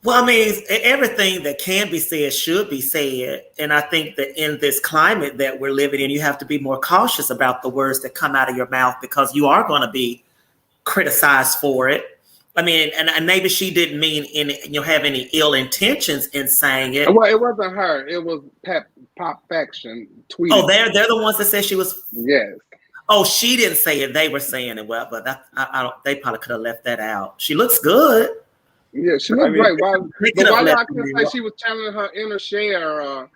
Well, I mean, everything that can be said should be said. And I think that in this climate that we're living in, you have to be more cautious about the words that come out of your mouth because you are going to be criticized for it. I mean, and maybe she didn't mean have any ill intentions in saying it. Well, it wasn't her. It was Pop Faction tweeting. Oh, they're the ones that said she was. Yes. Oh, she didn't say it. They were saying it. Well, but I don't. They probably could have left that out. She looks good. Yeah, she looked great. Why y'all couldn't say she was channeling her inner share or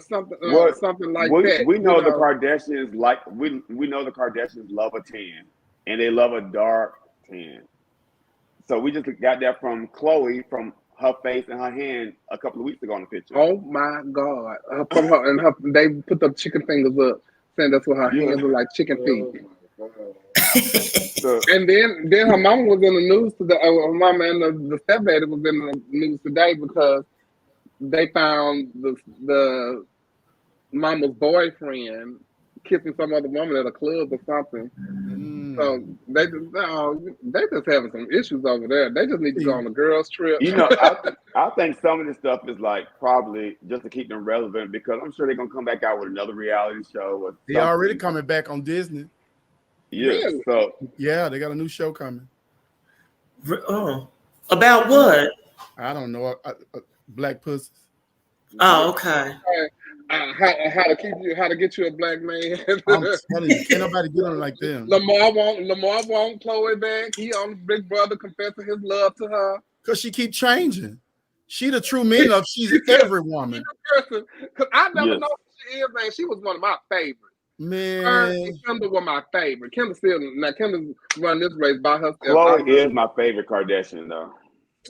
something, something like that? We know the Kardashians we know the Kardashians love a tan, and they love a dark tan. So we just got that from Chloe from her face and her hand a couple of weeks ago on the picture. Oh my God! They put the chicken fingers up, saying that's what her hands are like, chicken feet. And then her mama was in the news today. Her mama and the stepdaddy was in the news today because they found the mama's boyfriend kissing some other woman at a club or something. So they just having some issues over there. They just need to go on a girls' trip. You know, I think some of this stuff is like probably just to keep them relevant because I'm sure they're gonna come back out with another reality show. Or they already coming back on Disney. Yeah. Really? So yeah, they got a new show coming. Oh, about what? I don't know. Black pussies. Oh, okay. How to get you a black man. I'm telling you, can't nobody get on like them. Lamar won't Chloe back. He on Big Brother confessing his love to her. Because she keep changing. She the true meaning of she's every woman. Because I never know who she is, man. She was one of my favorites. Man, her and Kendall were my favorite. Kendall run this race by herself. Chloe is my favorite Kardashian, though.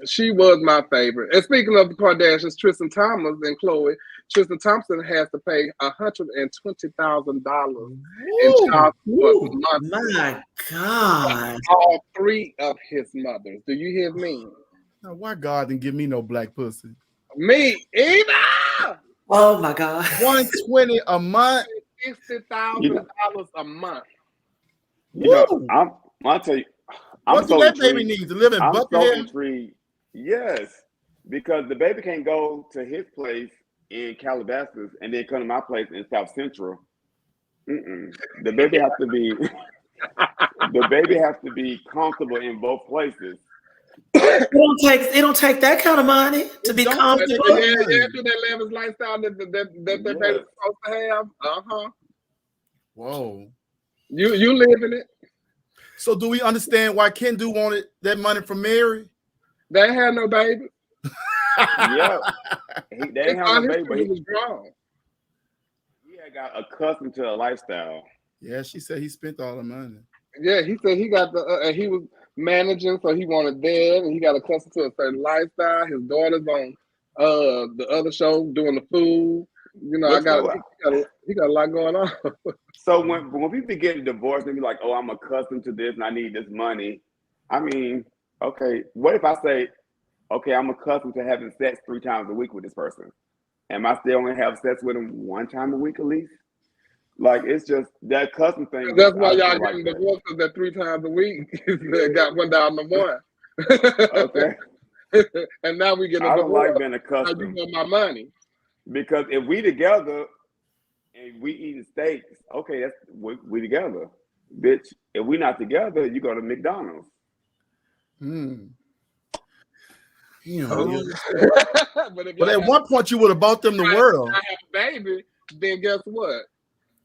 She was my favorite. And speaking of the Kardashians, Tristan Thomas and Chloe, Tristan Thompson has to pay $120,000 in child support monthly. My God! All three of his mothers. Do you hear me? Now, why God didn't give me no black pussy? Me either. Oh my God! $120 a month. $60,000 a month. You know, I'll tell you. What do that baby need to live in Buckingham? Yes, because the baby can't go to his place in Calabasas and then come to my place in South Central. The baby has to be. The baby has to be comfortable in both places. It don't take that kind of money to be comfortable. Yeah, to that lavish lifestyle that baby's supposed to have. Whoa. You live in it. So do we understand why Kendu wanted that money from Mary? They ain't had no baby. Yeah. They ain't have no baby, but he was grown. He had got accustomed to a lifestyle. Yeah, she said he spent all the money. Yeah, he said he got he was managing, so he wanted that, and he got accustomed to a certain lifestyle. His daughter's on the other show doing the food. You know, he got a lot going on. So when people be getting divorced and be like, "Oh, I'm accustomed to this and I need this money," I mean, okay, what if I say, "Okay, I'm accustomed to having sex 3 times a week with this person. Am I still only have sex with him 1 time a week at least?" Like, it's just that custom thing. That's why y'all getting divorced, because that 3 times a week got one down to 1. Okay. And now we get a I don't divorce. like being accustomed. You want my money. Because if we together and we eating steaks, okay, that's we together. Bitch, if we not together, you go to McDonald's. You know, but at one point you would have bought them the world. I have a baby, then guess what?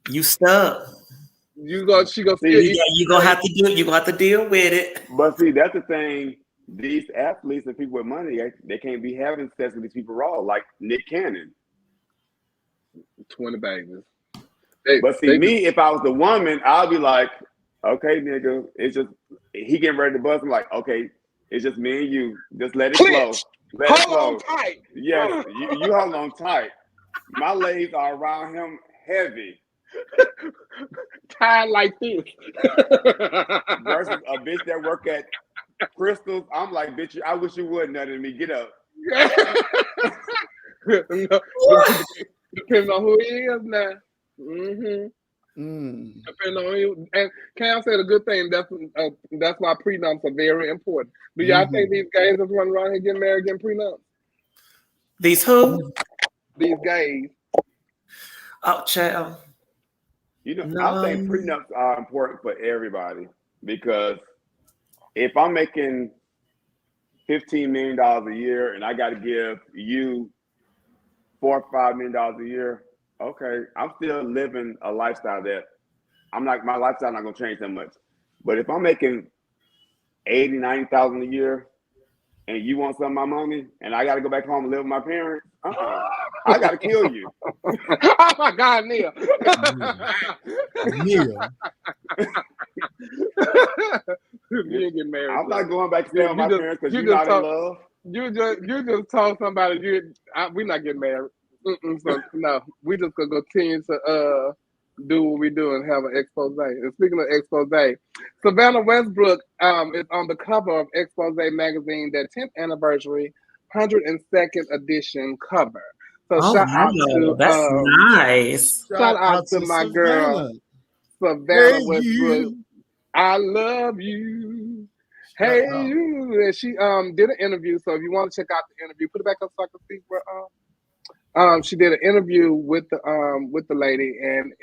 You stuck. She gonna you gonna have to do it. You gonna have to deal with it. But see, that's the thing. These athletes and people with money, they can't be having sex with these people raw, like Nick Cannon. 20 babies. But see, me, if I was the woman, I'll be like, okay, nigga, it's just he getting ready to bust. I'm like, okay, it's just me and you. Just let it flow. Let it flow. Hold on tight. Yes, you hold on tight. My legs are around him heavy. Tied like this. Versus a bitch that work at Crystals. I'm like, bitch, I wish you would nut in me. Get up. Depends on who he is now. Depends on who. And Cam said a good thing. That's why prenups are very important. Do y'all think these gays that's running around here getting married, getting prenups? These who? These gays. Oh, child. You know, I think prenups are important for everybody, because if I'm making $15 million a year and I got to give you $4 or $5 million a year, okay, I'm still living a lifestyle that my lifestyle not gonna change that much. But if I'm making $80,000, $90,000 a year and you want some of my money and I gotta go back home and live with my parents, I gotta kill you. Oh my God, Neil. You get married. I'm not going back to stay with my parents because you're not in love. You just told somebody we're not getting married. So no, we just gonna continue to do what we do and have an expose. And speaking of expose, Savannah Westbrook is on the cover of Expose magazine, their 10th anniversary, 102nd edition cover. So shout out to nice. Shout out to my girl Savannah Westbrook. I love you. Hey, you. And she did an interview. So if you want to check out the interview, put it back up so I can see where she did an interview with the lady, and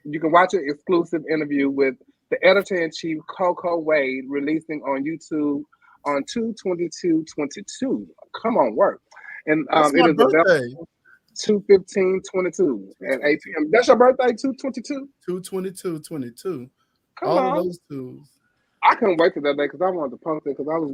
you can watch an exclusive interview with the editor-in-chief Coco Wade, releasing on YouTube on 2/22/22. Come on, work. And it is available 2/15/22 at 8 p.m. That's your birthday, 2/22? 2/22/22. Come all on. of those twos. I couldn't wait for that day because I wanted to post it because I was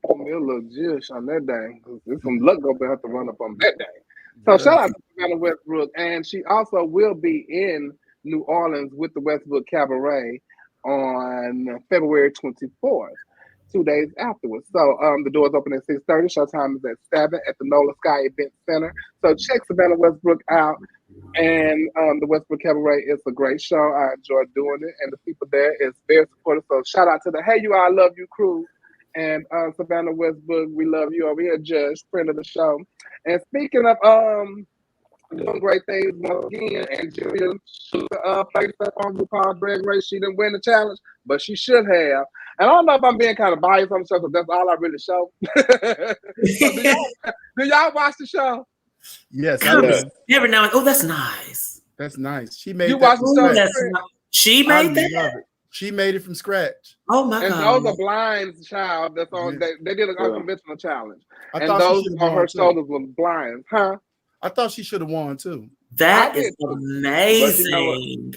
put me a little jish on that day. There's some luck gonna have to run up on that day. So shout out to Savannah Westbrook, and she also will be in New Orleans with the Westbrook Cabaret on February 24th, 2 days afterwards. So the doors open at 6:30. Showtime is at 7 at the NOLA Sky Event Center. So check Savannah Westbrook out. And the Westbrook Cabaret is a great show. I enjoy doing it, and the people there is very supportive. So shout out to the Hey You I Love You crew, and Savannah Westbrook, we love you over here, Judge, friend of the show. And speaking of doing great things once again, and Julia placed up on RuPaul's Drag Race. She didn't win the challenge, but she should have. And I don't know if I'm being kind of biased on the show because that's all I really show. Do y'all watch the show? Yes, every now and that's nice. That's nice. She made. You watch the show? That's nice. She made that. She made it from scratch. Oh my God! And those are blinds, child. That's on. They did an unconventional challenge, and those on her shoulders were blinds, huh? I thought she should have won too. That is amazing.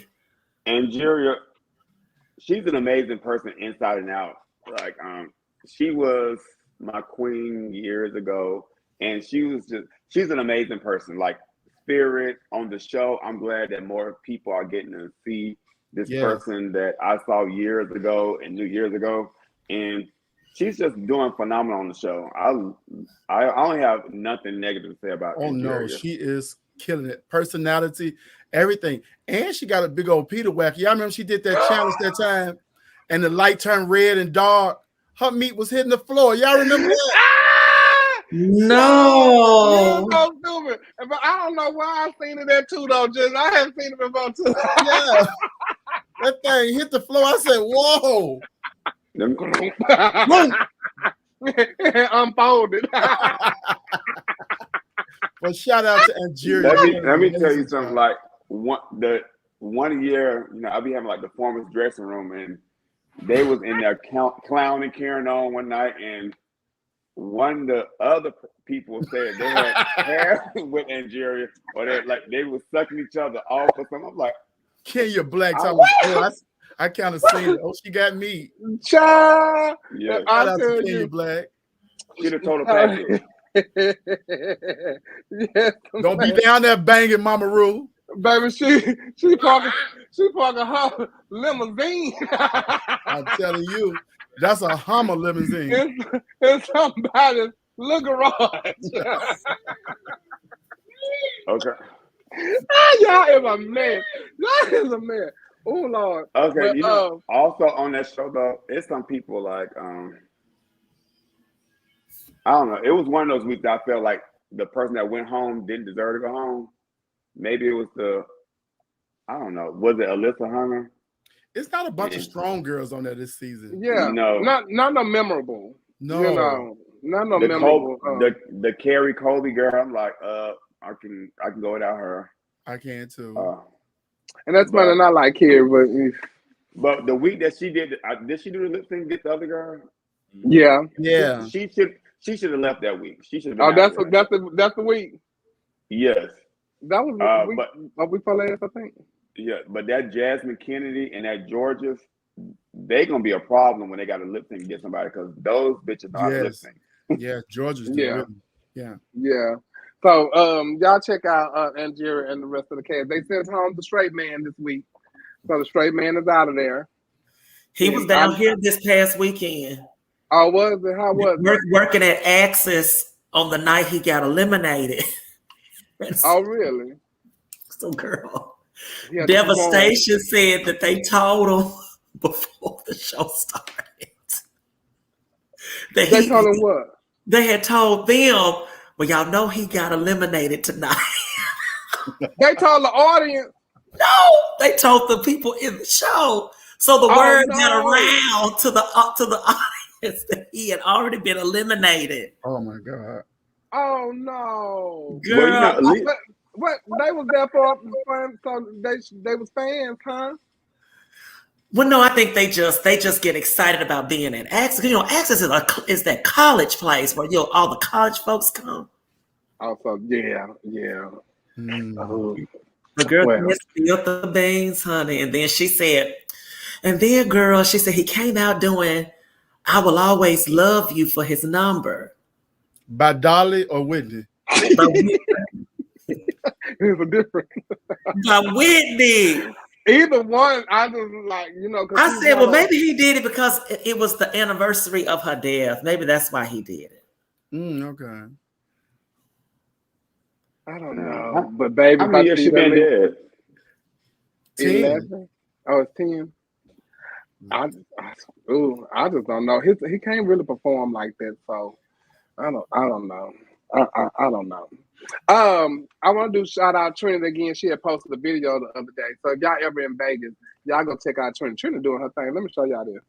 And Julia, she's an amazing person inside and out. Like, she was my queen years ago. And she's an amazing person, like spirit on the show. I'm glad that more people are getting to see this person that I saw years ago and knew years ago. And she's just doing phenomenal on the show. I only have nothing negative to say about her. Oh, no, she is killing it. Personality, everything. And she got a big old Peter whack. Y'all remember she did that challenge that time and the light turned red and dark. Her meat was hitting the floor. Y'all remember that? No. So stupid. But I don't know why I've seen it there too, though. Just I haven't seen it before too. Yeah. That thing hit the floor. I said, whoa. Unfolded. Well, shout out to Nigeria. Let me tell you something. Like one year, I'll be having like the performance dressing room, and they was in there clowning, carrying on one night, and one of the other people said they had hair with Nigeria, or they were sucking each other off or something. I'm like, Kenya Black. I kind of seen it. Oh, she got me. Child. Yeah. Shout out to Kenya Black. She the total package. Don't be down there banging Mama Roo. Baby, she parking her limousine. I'm telling you, that's a Hummer limousine. It's somebody's little garage. Okay. Y'all is a man. Y'all is a man. Oh Lord. Okay, but, also on that show though, it's some people like I don't know. It was one of those weeks that I felt like the person that went home didn't deserve to go home. Maybe it was I don't know. Was it Alyssa Hunter? It's not a bunch of strong girls on there this season. Yeah, no, not memorable. No, not no memorable. The Carrie Colby girl. I'm like, I can go without her. I can too. And that's why I like Carrie, but the week that she did she do the lip sync? Get the other girl? Yeah. She should have left that week. She should have. Oh, that's the week. Yes. That was a week for last, I think. Yeah, but that Jasmine Kennedy and that Georgia, they gonna be a problem when they got to lip sync to get somebody because those bitches know how to lip sync. Yeah, Georgia's yeah. So y'all check out Nigeria and the rest of the cast. They sent home the straight man this week. So the straight man is out of there. He was down here this past weekend. Oh, was it? How was it? Working at Axis on the night he got eliminated. Oh, really? So, girl, Devastation said that they told him before the show started. They told him what? They had told them, well, y'all know he got eliminated tonight. They told the audience? No, they told the people in the show. So the word got around to the audience that he had already been eliminated. Oh my God. Oh no. Girl. Well, you know, What they was there for fun, so they was fans, huh? Well, no, I think they just get excited about being in Access. You know, Access is that college place where all the college folks come. Also, yeah. The girl spilled the beans, honey, and then she said, girl, she said he came out doing "I Will Always Love You" for his number. By Dolly or Whitney? It's a different. By Whitney. Either one, I just like, I said, well, maybe he did it because it was the anniversary of her death. Maybe that's why he did it. Okay. I don't know. But baby, how many years she been dead? 11? Oh, it's 10. I just don't know. He can't really perform like that, so I don't know. I don't know. I want to do shout out Trent again. She had posted a video the other day. So if y'all ever in Vegas, y'all go check out Trent. Trent doing her thing. Let me show y'all this.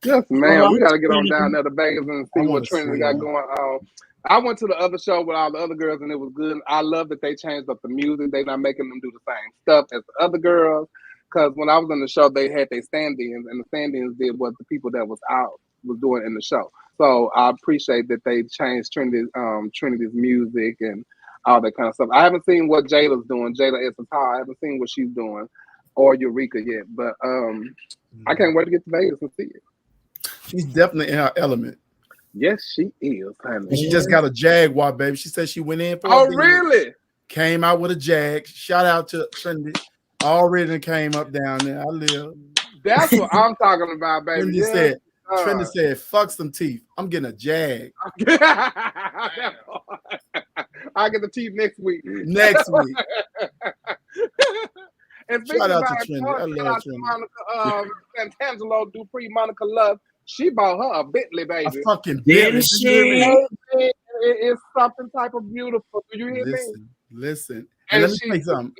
Yes, man. We got to get on down there to Vegas and see what Trent got going on. I went to the other show with all the other girls, and it was good. I love that they changed up the music. They're not making them do the same stuff as the other girls. Because when I was in the show, they had their stand-ins, and the stand-ins did what the people that was out was doing in the show. So I appreciate that they changed Trinity's music and all that kind of stuff. I haven't seen what Jada's doing. Jada Essentire. I haven't seen what she's doing, or Eureka yet. But I can't wait to get to Vegas and see it. She's definitely in her element. Yes, she is, honey. And she just got a Jaguar, baby. She said she went in for a really? Came out with a Jag. Shout out to Trinity. Already came up down there. I live. That's what I'm talking about, baby. Trinity said, fuck some teeth. I'm getting a Jag. I'll get the teeth next week. Next week. And shout out to Trinity. I love Trinity. Monica, Santangelo, Dupree, Monica Love. She bought her a Bentley, baby. A fucking Bentley. It's something type of beautiful. Do you hear me? Listen. And let me tell you something.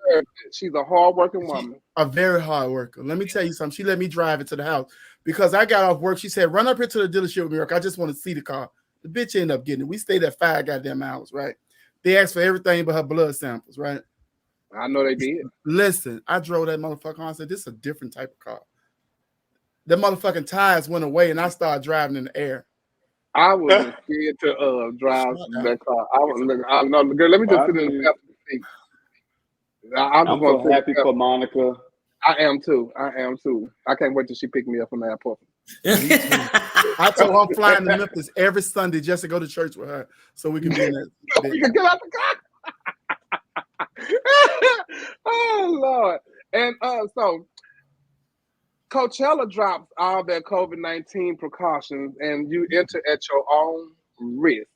She's a hard-working woman. A very hard worker. Let me tell you something. She let me drive it to the house because I got off work. She said, run up here to the dealership with me, Rick. I just want to see the car. The bitch ended up getting it. We stayed at 5 goddamn hours, right? They asked for everything but her blood samples, right? I know they did. Listen, I drove that motherfucker on. I said, this is a different type of car. The motherfucking tires went away and I started driving in the air. I was scared to drive that car. Girl, let me just sit in the seat. I'm so happy for Monica. I am too. I can't wait till she pick me up from the airport. I told her I'm flying to Memphis every Sunday just to go to church with her so we can be in that. We can get out the car. Oh Lord. And so Coachella drops all their COVID-19 precautions and you enter at your own risk.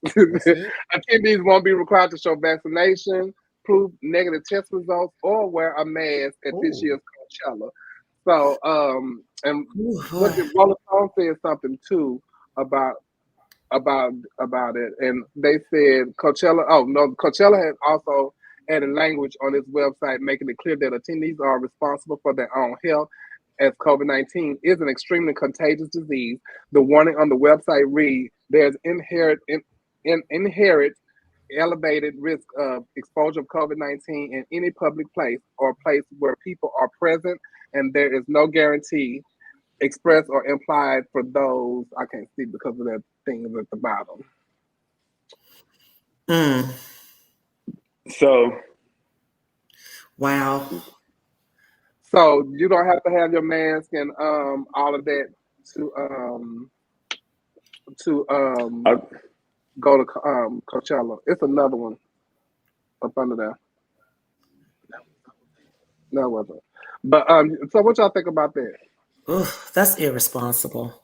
Attendees won't be required to show vaccination, prove negative test results, or wear a mask at this year's Coachella. So, and what the Rolling Stone said something too about it, and they said Coachella. Oh no, Coachella has also added language on its website making it clear that attendees are responsible for their own health, as COVID-19 is an extremely contagious disease. The warning on the website reads: "There's inherent elevated risk of exposure of COVID-19 in any public place or place where people are present, and there is no guarantee expressed or implied for those." I can't see because of that thing at the bottom. So, wow. So you don't have to have your mask and all of that to to go to Coachella. It's another one up under there. No, it wasn't. But so what y'all think about that? Ooh, that's irresponsible.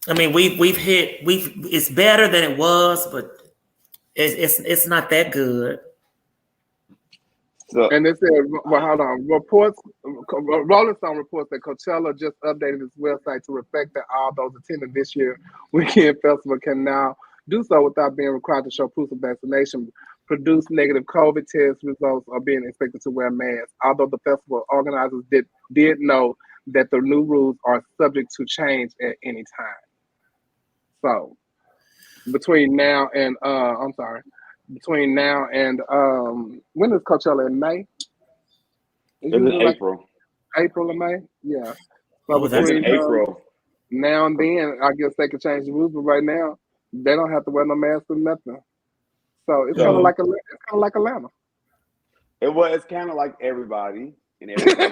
I mean, it's better than it was, but it's not that good. So, and they said, well, hold on. Rolling Stone reports that Coachella just updated its website to reflect that all those attending this year weekend festival can now do so without being required to show proof of vaccination, produce negative COVID test results, or being expected to wear masks. Although the festival organizers did know that the new rules are subject to change at any time. So between now and when is Coachella, in May? It's in April. April or May? Yeah. So between April. Now and then, I guess they could change the rules, but right now they don't have to wear no mask or nothing. So it's kind of like Atlanta. It's kind of like everybody and everything.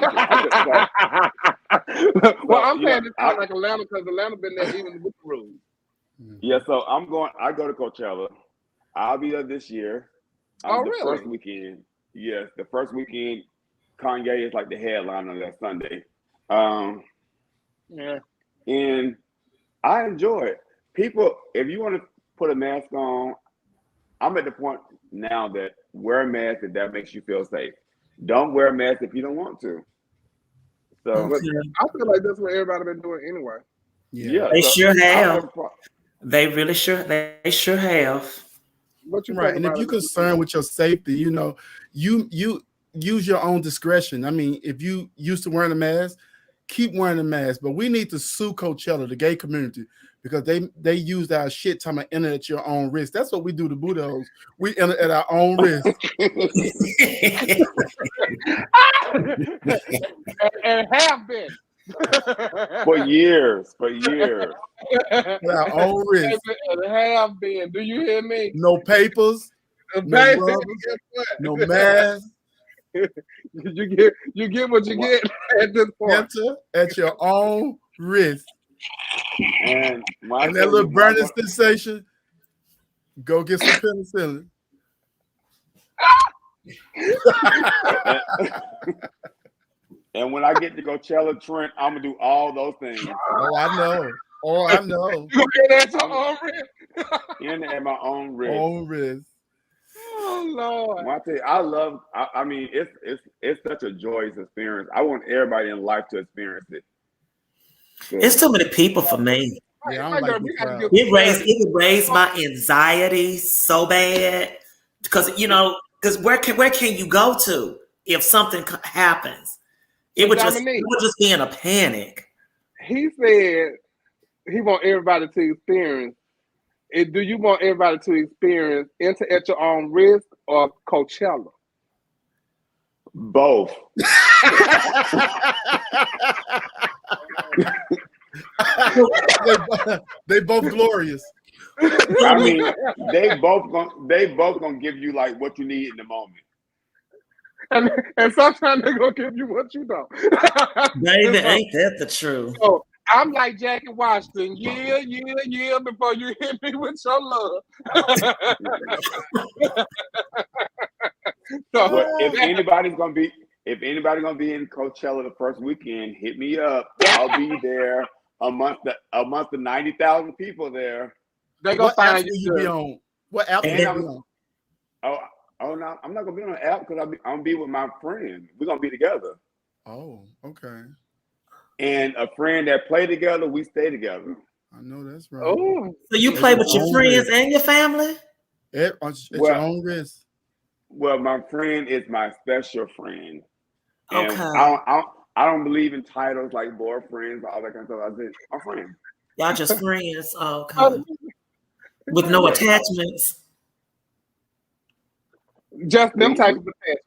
Well, I'm saying it's kind of like Atlanta because Atlanta been there even with the rules. Yeah, so I go to Coachella. I'll be there this year. Really? First weekend. Yes, the first weekend, Kanye is like the headliner that Sunday. Yeah. And I enjoy it. People, if you want to put a mask on, I'm at the point now that wear a mask if that makes you feel safe. Don't wear a mask if you don't want to. So I feel like that's what everybody been doing anyway. Yeah, they sure have. They really sure. They sure have. What you right? And if you're concerned with your safety, you use your own discretion. I mean, if you used to wearing a mask, keep wearing a mask. But we need to sue Coachella, the gay community, because they used our shit time to enter at your own risk. That's what we do to Buddhos. We enter at our own risk. and have been. For years. At our own risk. And have been. Do you hear me? No papers. No rubbers, no mask. You get what you get at this point. Enter at your own risk. And that little burning sensation, go get some penicillin. And when I get to Coachella, Trent, I'm gonna do all those things. Oh, I know. You get at your own risk. In at my own risk. Own risk. Oh Lord. Well, I mean, it's such a joyous experience. I want everybody in life to experience it. So, it's too many people for me. Yeah, I don't like it would raise my anxiety so bad because where can you go to if something happens? It would just be in a panic. He said he want everybody to experience. Do you want everybody to experience Enter at Your Own Risk or Coachella? Both. they both glorious. I mean, they both gonna give you like what you need in the moment. And sometimes they're gonna give you what you don't. Baby, ain't that the truth? So I'm like Jackie Washington, yeah, before you hit me with your love. So if anybody's gonna be in Coachella the first weekend, hit me up. I'll be there amongst the 90,000 people there. They're gonna find you. Be on? What app you be on? Oh no, I'm not gonna be on an app because I'm gonna be with my friend. We're gonna be together. Oh, okay. And a friend that play together, we stay together. I know that's right. Oh, so you play with your friends and your family? At your own risk. Well, my friend is my special friend. And Okay. I don't believe in titles like boyfriends, all that kind of stuff. I said, my friend. Y'all just friends. Oh, okay. With no attachments. Just them types of attachments.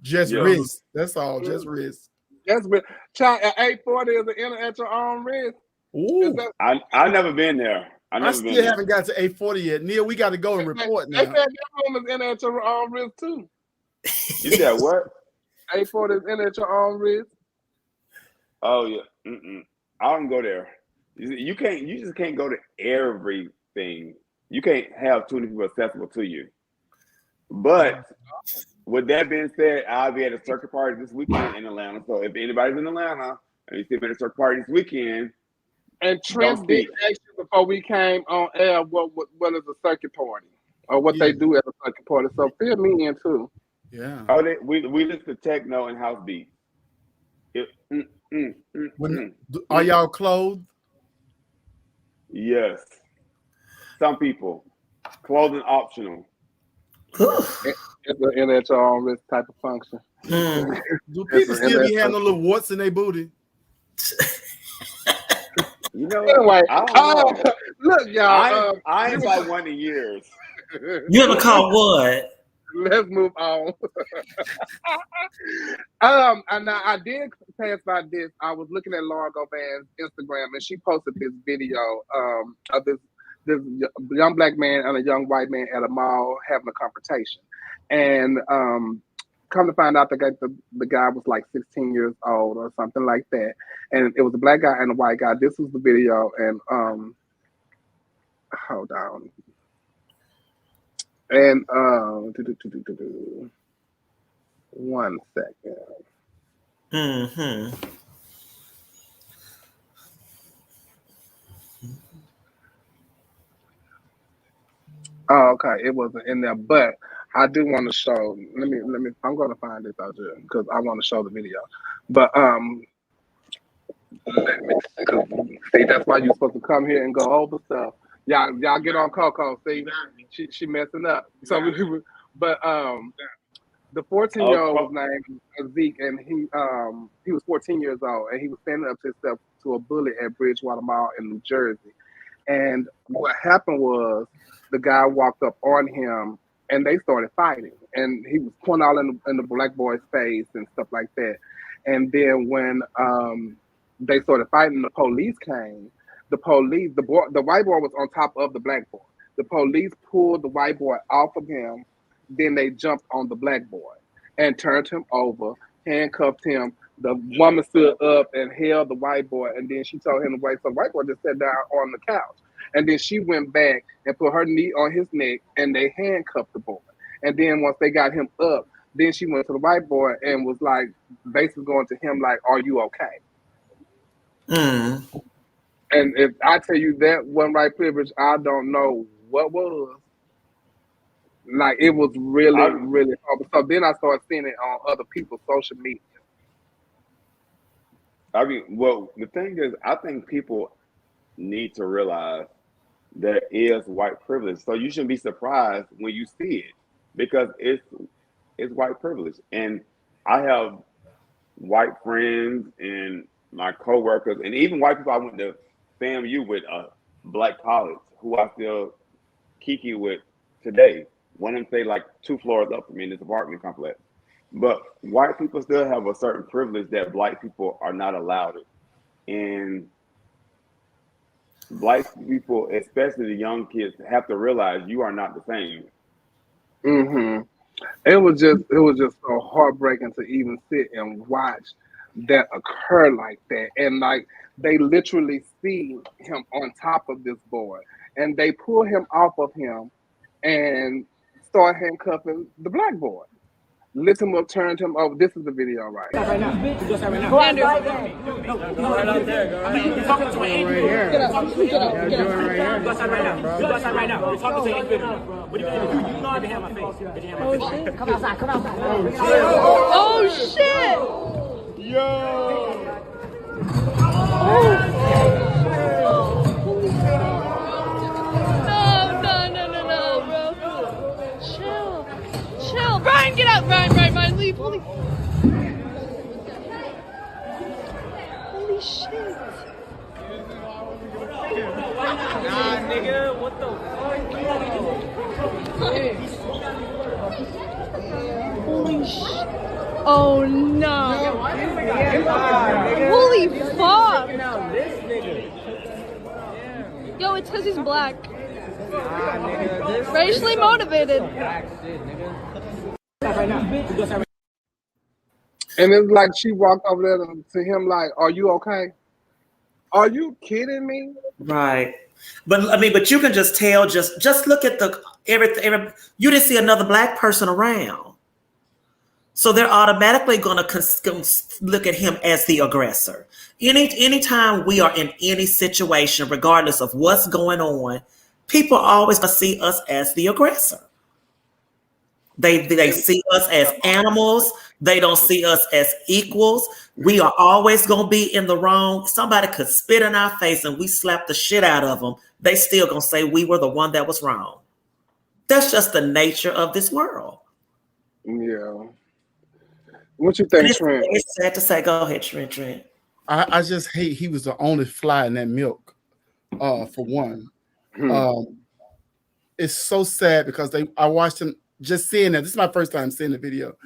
Just risk. That's all. Just risk. That's what. Child, 840 is an Enter at Your Own Risk. Ooh. I've never been there. I still haven't got to 840 yet. Neil, we got to go and report now. They said that room is Enter at Your Own Risk too. You said what? 840 is Enter at Your Own Risk. Oh yeah. I don't go there. You just can't go to everything. You can't have too many people accessible to you. But with that being said, I'll be at a circuit party this weekend in Atlanta. So if anybody's in Atlanta and you see me at a circuit party this weekend, and Trent did ask you before we came on air what is a circuit party or what they do at a circuit party. So fill me in too. Yeah. Oh, we listen to techno and house beats. Are y'all clothed? Yes. Some people. Clothing optional. And at your own risk type of function. Do people still be having little warts in their booty? You know, anyway, I don't know. Look, y'all. I ain't about 1 in years. You ever caught what? Let's move on. And I did pass by this. I was looking at Laura Govan's Instagram, and she posted this video of this young black man and a young white man at a mall having a confrontation. And come to find out, the guy was like 16 years old or something like that. And it was a black guy and a white guy. This was the video. And hold on. And 1 second. Mm-hmm. Oh, okay. It wasn't in there, but I do want to show. Let me. I'm going to find this out here because I want to show the video. But let me see. That's why you're supposed to come here and go over stuff. Y'all get on Coco. See, she messing up. So, but the 14-year-old was named Zeke, and he was 14 years old, and he was standing up to himself to a bully at Bridgewater Mall in New Jersey. And what happened was the guy walked up on him, and they started fighting. And he was pointing all in the black boy's face and stuff like that. And then when they started fighting, the police came. The white boy was on top of the black boy. The police pulled the white boy off of him. Then they jumped on the black boy and turned him over, handcuffed him. The woman stood up and held the white boy, and then she told him to wait. So the white boy just sat down on the couch. And then she went back and put her knee on his neck, and they handcuffed the boy. And then once they got him up, then she went to the white boy and was like, basically going to him like, "Are you okay?" Mm. And if I tell you that wasn't white privilege, I don't know what was. Like, it was really, really hard. So then I started seeing it on other people's social media. I mean, well, the thing is, I think people need to realize there is white privilege. So you shouldn't be surprised when you see it, because it's white privilege. And I have white friends and my coworkers, and even white people I went to FAMU with, black college, who I still kiki with today. One of them stay like 2 floors up from me in this apartment complex. But white people still have a certain privilege that black people are not allowed it. And black people, especially the young kids, have to realize you are not the same. Mm-hmm. It was just so heartbreaking to even sit and watch that occur like that. And like, they literally see him on top of this boy, and they pull him off of him and start handcuffing the black boy. Lift him up, turned him over. This is the video right now. Right now. Go right now. No, right out there. Go right now. You're talking to an individual. Get up. Go outside right now. Go outside right now. You're talking to an individual. What do you mean? You know I didn't have my face. Oh, shit. Come outside. Oh, shit. Yo. No, bro. Chill. Brian, get out. Brian, leave. Holy shit. Nah, nigga, what the fuck? Holy shit. Oh, no. Holy fuck. Yo, it's because he's black. Racially motivated. And it's like she walked over there to him like, "Are you okay?" Are you kidding me? Right. But I mean, but you can just tell. Just look at the everything. You didn't see another black person around, so they're automatically going to look at him as the aggressor. Anytime we are in any situation, regardless of what's going on, people are always going to see us as the aggressor. They see us as animals. They don't see us as equals. We are always going to be in the wrong. Somebody could spit in our face and we slap the shit out of them. They still going to say we were the one that was wrong. That's just the nature of this world. Yeah. What you think, Trent? It's sad to say. Go ahead, Trent. I just hate he was the only fly in that milk, for one. It's so sad because I watched him just seeing that. This is my first time seeing the video.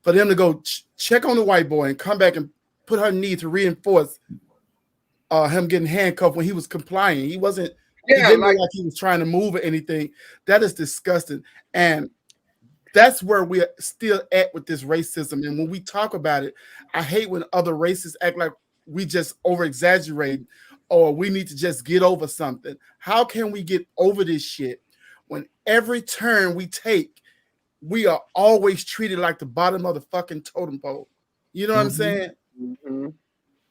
For them to go check on the white boy and come back and put her knee to reinforce him getting handcuffed when he was complying. He wasn't, he didn't look like he was trying to move or anything. That is disgusting. And that's where we're still at with this racism. And when we talk about it, I hate when other racists act like we just over-exaggerate or we need to just get over something. How can we get over this shit when every turn we take, we are always treated like the bottom of the fucking totem pole? You know what I'm saying?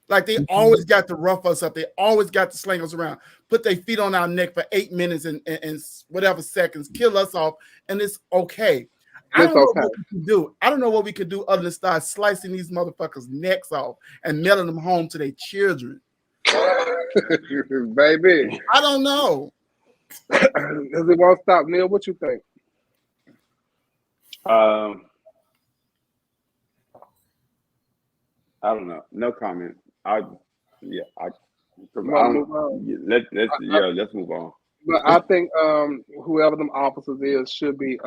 Like they always got to rough us up. They always got to sling us around, put their feet on our neck for 8 minutes and whatever seconds, kill us off, and it's okay. I don't know what we can do. I don't know what we could do other than start slicing these motherfuckers' necks off and mailing them home to their children. Baby. I don't know. Because it won't stop. Neil, what you think? I don't know. No comment. Let's move on. But I think whoever them officers is should be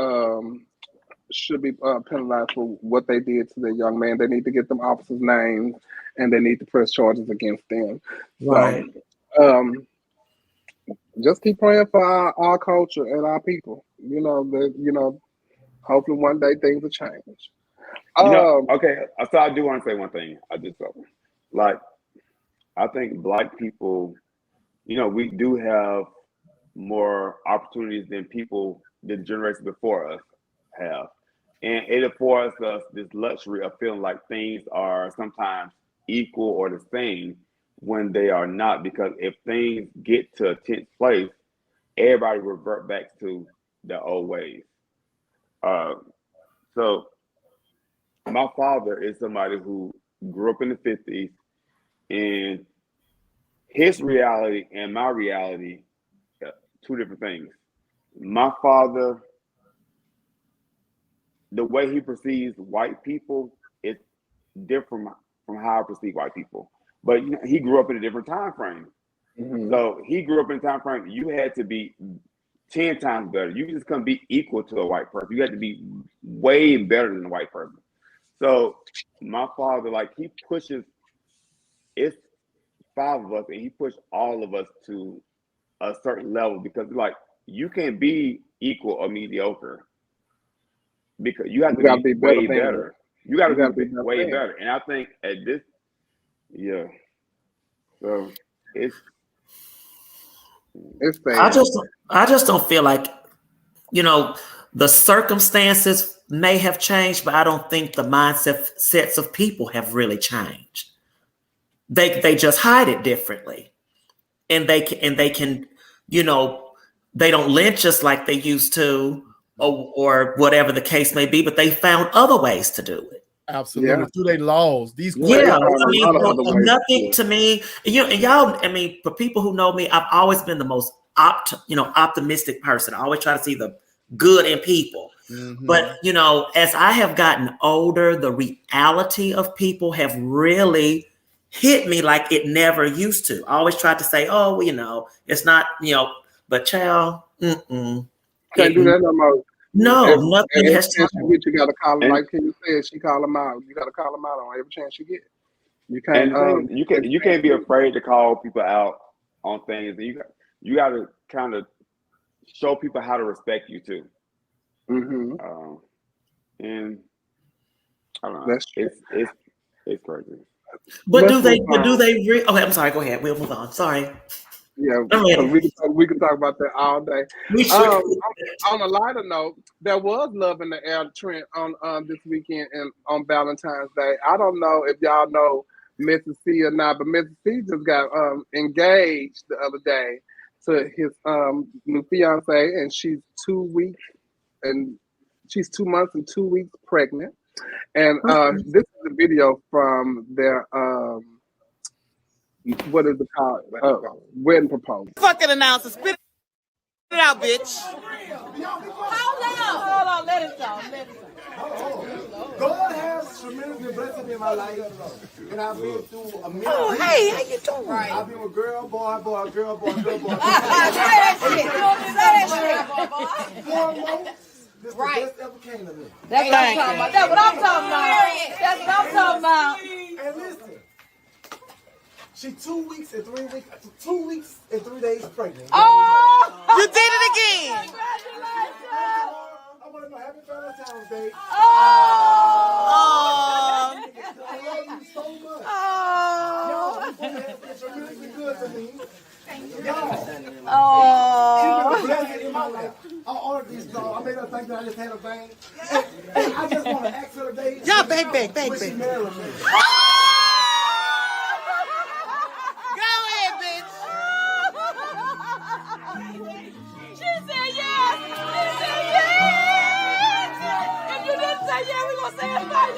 penalized for what they did to the young man. They need to get them officers' names and they need to press charges against them. Right. So, just keep praying for our culture and our people. Hopefully one day things will change. Okay, so I do want to say one thing. I think Black people, we do have more opportunities than the generations before us have. And it affords us this luxury of feeling like things are sometimes equal or the same when they are not, because if things get to a tense place, everybody revert back to the old ways. So my father is somebody who grew up in the 50s, and his reality and my reality, two different things. My father, the way he perceives white people is different from how I perceive white people. But he grew up in a different time frame. So he grew up in a time frame you had to be 10 times better. You just couldn't be equal to a white person. You had to be way better than a white person. So my father, he pushes, it's 5 of us, and he pushed all of us to a certain level, because you can't be equal or mediocre, because you have to be way better. You got to be way better. And I think at this, so it's I just don't feel like, the circumstances may have changed, but I don't think the mindsets of people have really changed. They just hide it differently, and they can they don't lynch us like they used to, or whatever the case may be, but they found other ways to do it. Absolutely. Through their laws. Nothing to me, and y'all, for people who know me, I've always been the most optimistic person. I always try to see the good in people. But, as I have gotten older, the reality of people have really hit me like it never used to. I always tried to say, it's not, but child, can't do that no more. No, nothing has changed. You got to call them, like Kenny said, she call them out. You got to call them out on every chance you get. You can't. You can't be afraid to call people out on things. You got to kind of show people how to respect you too. And I don't know. It's crazy. But do they? Okay, I'm sorry. Go ahead. We'll move on. Sorry. Yeah, we can talk about that all day. We should. On a lighter note, there was love in the air, Trent, on this weekend and on Valentine's Day. I don't know if y'all know Mrs. C or not, but Mrs. C just got engaged the other day to his new fiance, and she's 2 weeks and she's 2 months and 2 weeks pregnant. And this is a video from their what is it called? Wedding proposal. Fucking announcer, spit it out, bitch. Hold on, let it go. God has tremendously blessed me in my life, and I've been through a million. Oh, hey, how you doing? Right. I've been with girl, boy, girl, boy. Say that shit. This right. The best ever came to me. That's what I'm talking about. That's what I'm talking about. And listen. She 2 weeks and 3 weeks, 2 weeks and 3 days pregnant. Oh, you did it again. Congratulations. I want to know happy Valentine's Day. Oh. I love you so much. Oh. It's really good to me. Oh. She's been a blessing in my life. I ordered these dogs. I made her think that I just had a bang. And I just want to ask her today. Yeah, bang. Will she marry me? She said yes. If you didn't say yes, we're going to say it for you.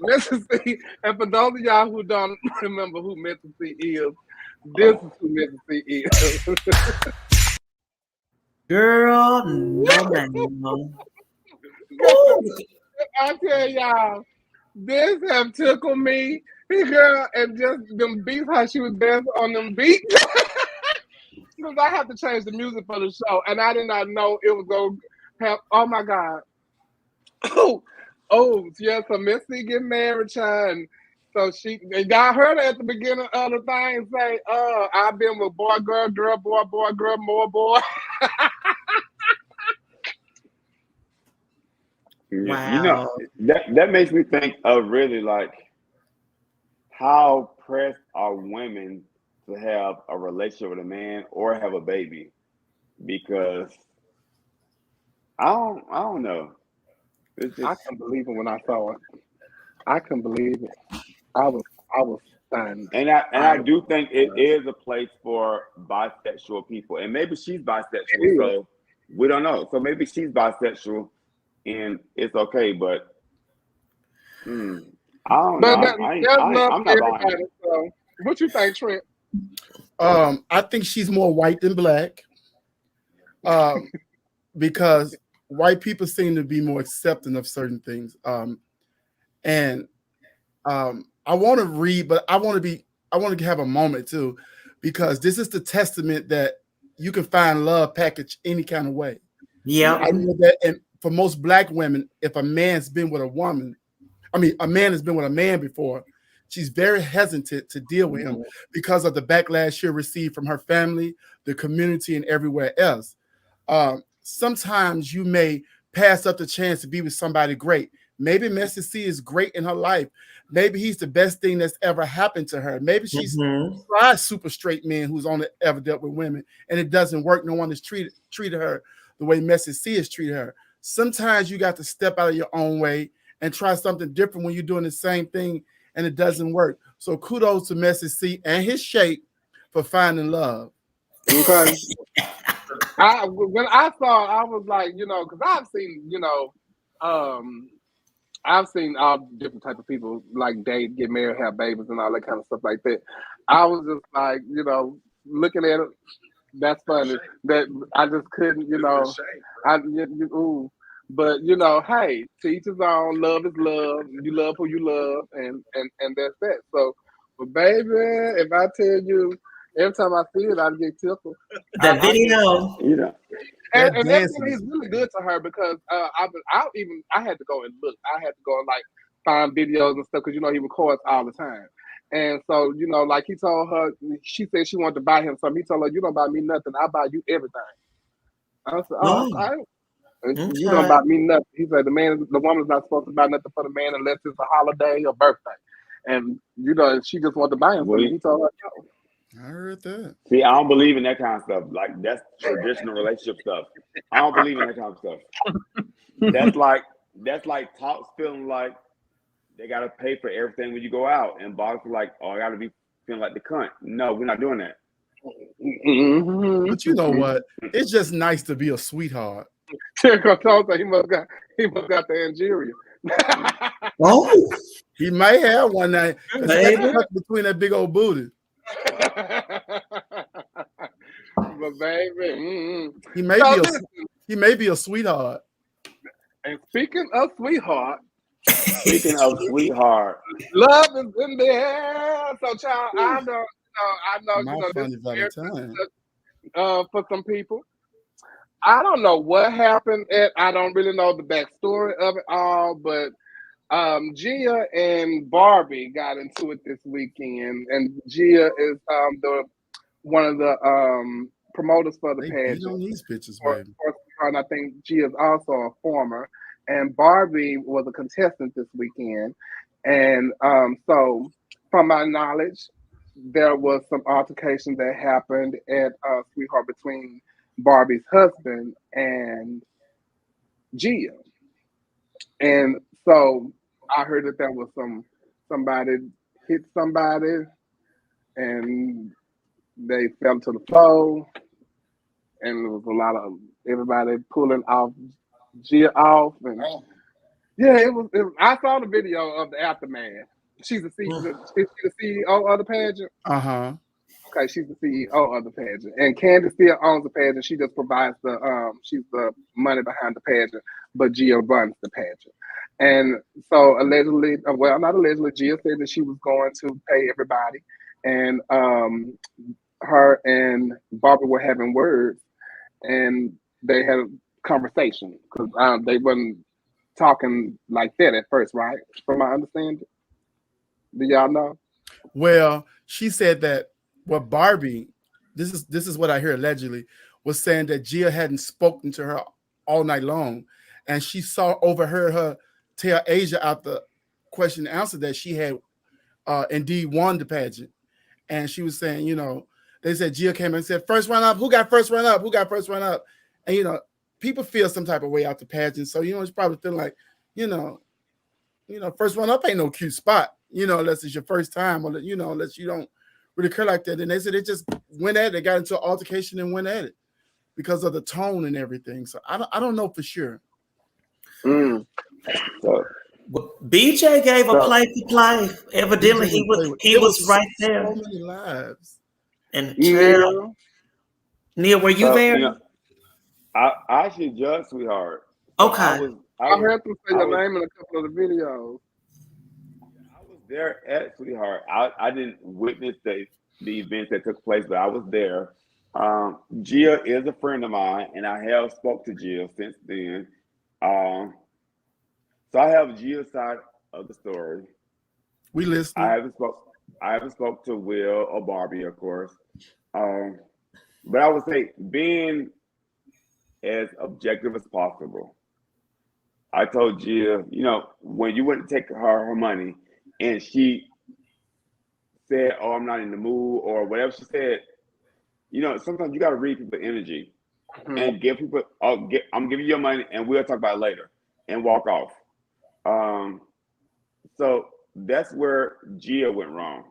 Mrs. C, and for those of y'all who don't remember who Mrs. C is, this is who Mrs. C is. Girl, no. I tell y'all, this have tickled me, girl, and just them beats, how she was dancing on them beats. Because I have to change the music for the show, and I did not know it was going to have, oh my God. Yeah, so Missy get married, child. So y'all heard her at the beginning of the thing say, I've been with boy, girl, more boy. Wow. You know, that makes me think of really like how pressed are women to have a relationship with a man or have a baby, because I don't know. I couldn't believe it when I saw it. I couldn't believe it. I was stunned. And I do think it is a place for bisexual people, and maybe she's bisexual, so we don't know. So maybe she's bisexual, and it's okay. But I don't know. I'm not buying it. So. What you think, Trent? I think she's more white than black, because white people seem to be more accepting of certain things. I want to read, but I want to have a moment too, because this is the testament that you can find love packaged any kind of way. Yeah. I know that, and for most black women, if a man's been with a woman, a man has been with a man before, she's very hesitant to deal with him because of the backlash she'll receive from her family, the community, and everywhere else. Sometimes you may pass up the chance to be with somebody great. Maybe Mrs. C is great in her life. Maybe he's the best thing that's ever happened to her. Maybe she's tried super straight men who's only ever dealt with women, and it doesn't work. No one has treated her the way Mrs. C has treated her. Sometimes you got to step out of your own way and try something different when you're doing the same thing and it doesn't work. So kudos to Mrs. C and his shape for finding love. Okay. When I saw it, I was like, because I've seen, I've seen all different types of people like date, get married, have babies, and all that kind of stuff like that. I was just like, looking at it. That's funny. That I just couldn't, But hey, to each his own. Love is love. You love who you love, and that's that. So, but baby, if I tell you, every time I see it, I get tickled. That video, and that's he's really good to her, because I had to go and look. I had to go and find videos and stuff, because he records all the time. And so like he told her, she said she wanted to buy him something. He told her, "You don't buy me nothing. I buy you everything." I said, "Oh, okay." You don't buy me nothing. He said the woman's not supposed to buy nothing for the man unless it's a holiday or birthday. And she just wanted to buy him something. He told her no. I heard that. See, I don't believe in that kind of stuff. Like that's traditional relationship stuff. I don't believe in that kind of stuff. That's like Talks feeling like they gotta pay for everything when you go out, and Bob's like, oh, I gotta be feeling like the cunt. No, we're not doing that. But you know what? It's just nice to be a sweetheart. He must got the Algeria. Oh, he might have one night between that big old booty. But baby, he may be a sweetheart. And speaking of sweetheart, love is in the air. So, child, I know, funny Valentine. For some people, I don't know what happened. I don't really know the backstory of it all, but Gia and Barbie got into it this weekend, and Gia is one of the promoters for the pageant. On these pictures, baby. And I think Gia is also a former, and Barbie was a contestant this weekend, and so from my knowledge, there was some altercation that happened at Sweetheart between Barbie's husband and Gia. And so I heard that there was somebody hit somebody and they fell to the floor, and there was a lot of everybody pulling Gia off, and it was I saw the video of the aftermath. She's the CEO of the pageant. Okay, she's the CEO of the pageant, and Candace still owns the pageant. She just provides she's the money behind the pageant, but Gia runs the pageant. And so allegedly, not allegedly, Gia said that she was going to pay everybody, and her and Barbara were having words, and they had a conversation because they wasn't talking like that at first, right? From my understanding. Do y'all know? Well, she said that Barbie, this is what I hear allegedly, was saying that Gia hadn't spoken to her all night long, and she overheard her tell Asia out the question and answer that she had indeed won the pageant. And she was saying, they said Gia came and said, first run up, who got first run up? Who got first run up? And people feel some type of way out the pageant. So it's probably feeling like, first run up ain't no cute spot, unless it's your first time, or unless you don't really care like that. And they said they just went at it, they got into an altercation and went at it because of the tone and everything. So I don't know for sure. BJ gave a play to play. Evidently, he was right there. So many lives. And Neil, were you there? I actually judged Sweetheart. Okay. I heard them say your name in a couple of the videos. I was there at Sweetheart. I didn't witness the events that took place, but I was there. Gia is a friend of mine, and I have spoke to Gia since then. So I have Gia's side of the story. We listen. I haven't spoke to Will or Barbie, of course. But I would say being as objective as possible. I told Gia, when you went to take her money and she said, oh, I'm not in the mood, or whatever she said, sometimes you got to read people's energy and give people, I'm giving you your money and we'll talk about it later, and walk off. So that's where Gia went wrong,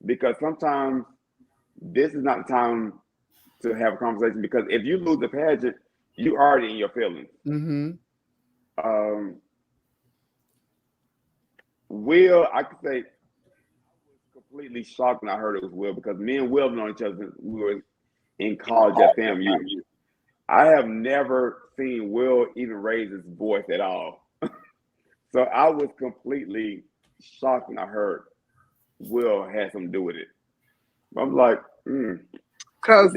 because sometimes this is not the time to have a conversation, because if you lose the pageant, you already in your feelings. Will, I could say, I was completely shocked when I heard it was Will, because me and Will have known each other since we were in college at FAMU. I have never seen Will even raise his voice at all. So I was completely shocked when I heard Will had something to do with it. I'm like, because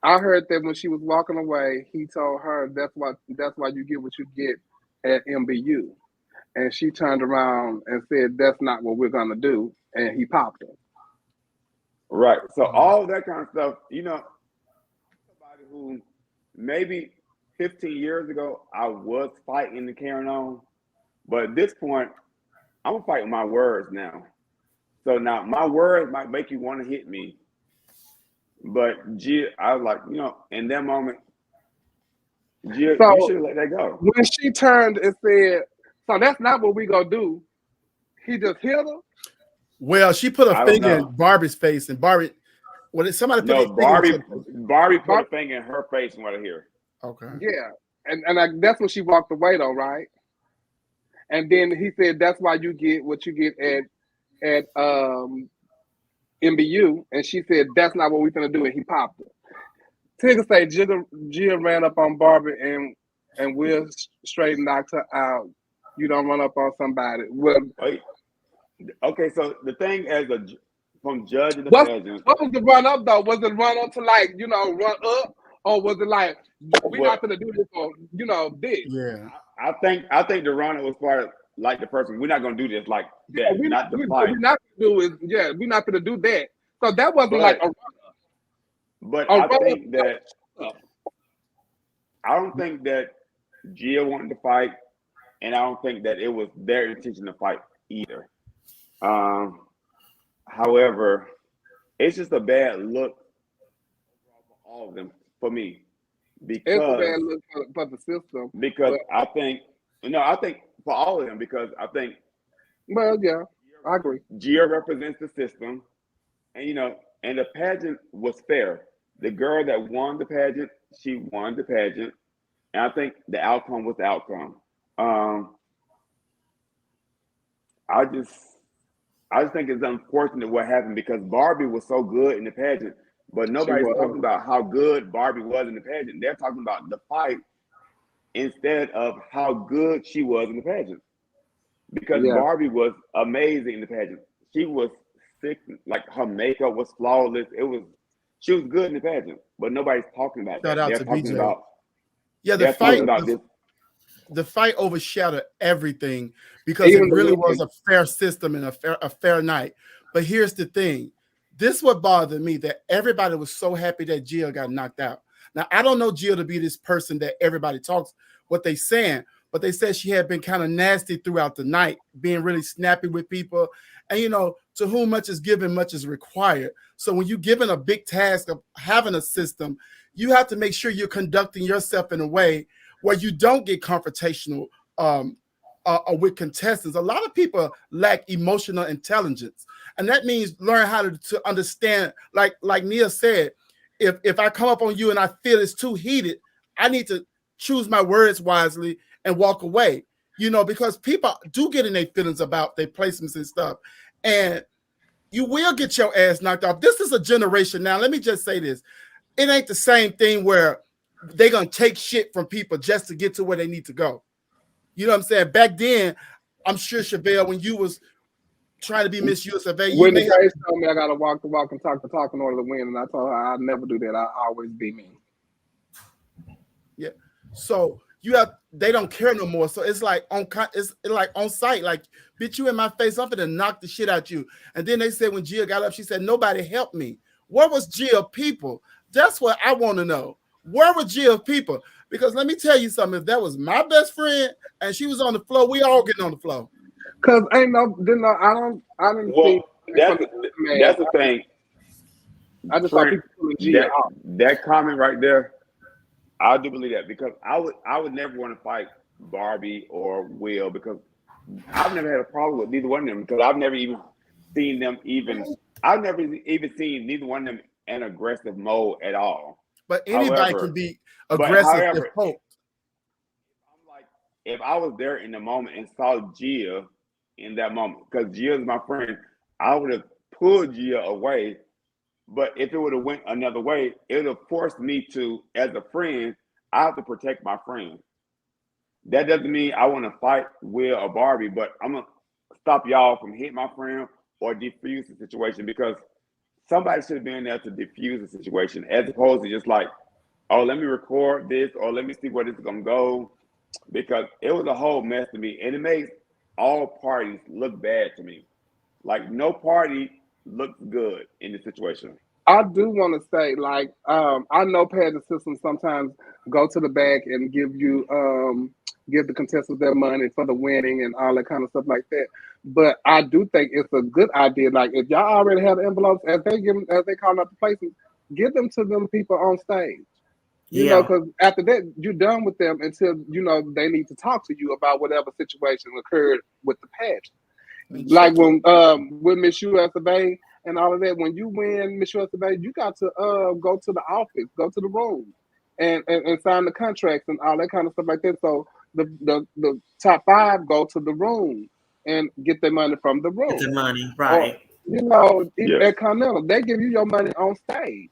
I heard that when she was walking away, he told her that's why you get what you get at MBU, and she turned around and said that's not what we're gonna do, and he popped her. Right. So all that kind of stuff, somebody who maybe 15 years ago, I was fighting and carrying on. But at this point, I'm fighting my words now. So now my words might make you want to hit me. But Gia, I was like, in that moment, Gia, So you should have let that go. when she turned and said, "So that's not what we gonna do," he just hit her. Well, she put a finger in Barbie's face, and Barbie, somebody put Barbie put a finger in her face and what I hear. Okay. Yeah, and that's when she walked away, though, right? And then he said, "That's why you get what you get at MBU," and she said, "That's not what we're gonna do," and he popped her. Tigger say Gia ran up on Barbie and Will straight knocked her out. You don't run up on somebody. Well, okay, so the thing from judging the pageant. What was the run up though? Was it run up to run up, or was it like we're not gonna do this or this? Yeah, I think the run up was part of like the person. We're not gonna do this like that. We're not the fight. We're not gonna do that. So that wasn't like a run up. But I don't think that Gia wanted to fight, and I don't think that it was their intention to fight either. However, it's just a bad look for all of them for me. Because it's a bad look for the system. Because I think for all of them, because I think I agree. Gia represents the system, and and the pageant was fair. The girl that won the pageant, she won the pageant. And I think the outcome was the outcome. I just think it's unfortunate what happened because Barbie was so good in the pageant, but nobody's talking about how good Barbie was in the pageant. They're talking about the fight instead of how good she was in the pageant. Because Barbie was amazing in the pageant. She was sick, like her makeup was flawless. She was good in the pageant, but nobody's talking about that. They're talking about the fight overshadowed everything because it really was a fair system and a fair night. But here's the thing. This what bothered me, that everybody was so happy that Gia got knocked out. Now, I don't know Gia to be this person that everybody talks what they saying, but they said she had been kind of nasty throughout the night, being really snappy with people. And, to whom much is given, much is required. So when you're given a big task of having a system, you have to make sure you're conducting yourself in a way where you don't get confrontational with contestants. A lot of people lack emotional intelligence. And that means learn how to understand, like Nia said, if I come up on you and I feel it's too heated, I need to choose my words wisely and walk away, because people do get in their feelings about their placements and stuff. And you will get your ass knocked off. This is a generation now. Let me just say this. It ain't the same thing where they're going to take shit from people just to get to where they need to go. You know what I'm saying? Back then, I'm sure, Chevelle, when you was trying to be Miss USA, when the guys told me I got to walk the walk and talk the talk in order to win, and I told her I'd never do that. I always be me. Yeah. So they don't care no more. So it's like on site, like, bitch, you in my face, I'm gonna knock the shit out you. And then they said when Gia got up, she said, nobody helped me. Where was Gia people? That's what I want to know. Where were Gia people? Because let me tell you something, if that was my best friend and she was on the floor, we all getting on the floor. Cause I didn't see. That's the thing. I just thought people pulling Gia off. That comment right there, I do believe that, because I would never want to fight Barbie or Will, because I've never had a problem with neither one of them, because I've never even seen them I've never even seen neither one of them in aggressive mode at all. But anybody can be aggressive if poked. I'm like, if I was there in the moment and saw Gia in that moment, because Gia is my friend, I would have pulled Gia away. But if it would have went another way, it would have forced me to, as a friend, I have to protect my friend. That doesn't mean I want to fight Will or Barbie, but I'm going to stop y'all from hitting my friend or defuse the situation, because somebody should have been there to defuse the situation, as opposed to just like, oh, let me record this, or let me see where this is going to go, because it was a whole mess to me. And it makes all parties look bad to me. Like, no party looks good in this situation. I do want to say, like, I know pageant systems sometimes go to the back and give the contestants their money for the winning and all that kind of stuff like that. But I do think it's a good idea. Like, if y'all already have the envelopes, as they call out the places, give them to them people on stage. You know, because after that, you're done with them until, you know, they need to talk to you about whatever situation occurred with the pageant. Like when Miss USA Bay and all of that, when you win Miss USA Bay, you got to go to the office, go to the room, and sign the contracts and all that kind of stuff like that. So the top 5 go to the room and get their money from the room. Get the money, right. Or, you know, at Continental, they give you your money on stage.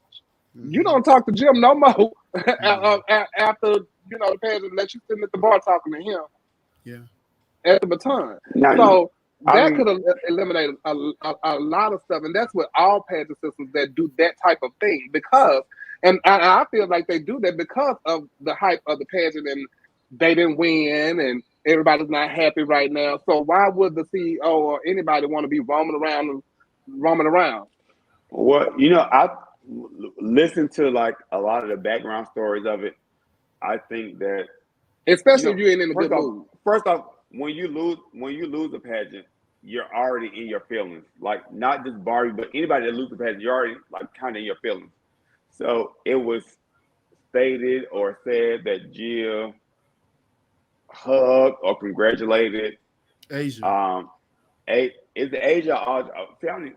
You don't talk to Jim no more after, you know, the pageant let you sit at the bar talking to him. Yeah. At the baton. So that could have eliminated a lot of stuff. And that's with all pageant systems that do that type of thing. Because, and I feel like they do that because of the hype of the pageant and they didn't win and everybody's not happy right now. So why would the CEO or anybody want to be roaming around? Well, you know, I listen to like a lot of the background stories of it. I think that, especially if you ain't in a good mood. First off, when you lose a pageant, you're already in your feelings. Like, not just Barbie, but anybody that loses a pageant, you're already like kind of in your feelings. So it was stated or said that Jill hugged or congratulated Asia. Is the Asia family?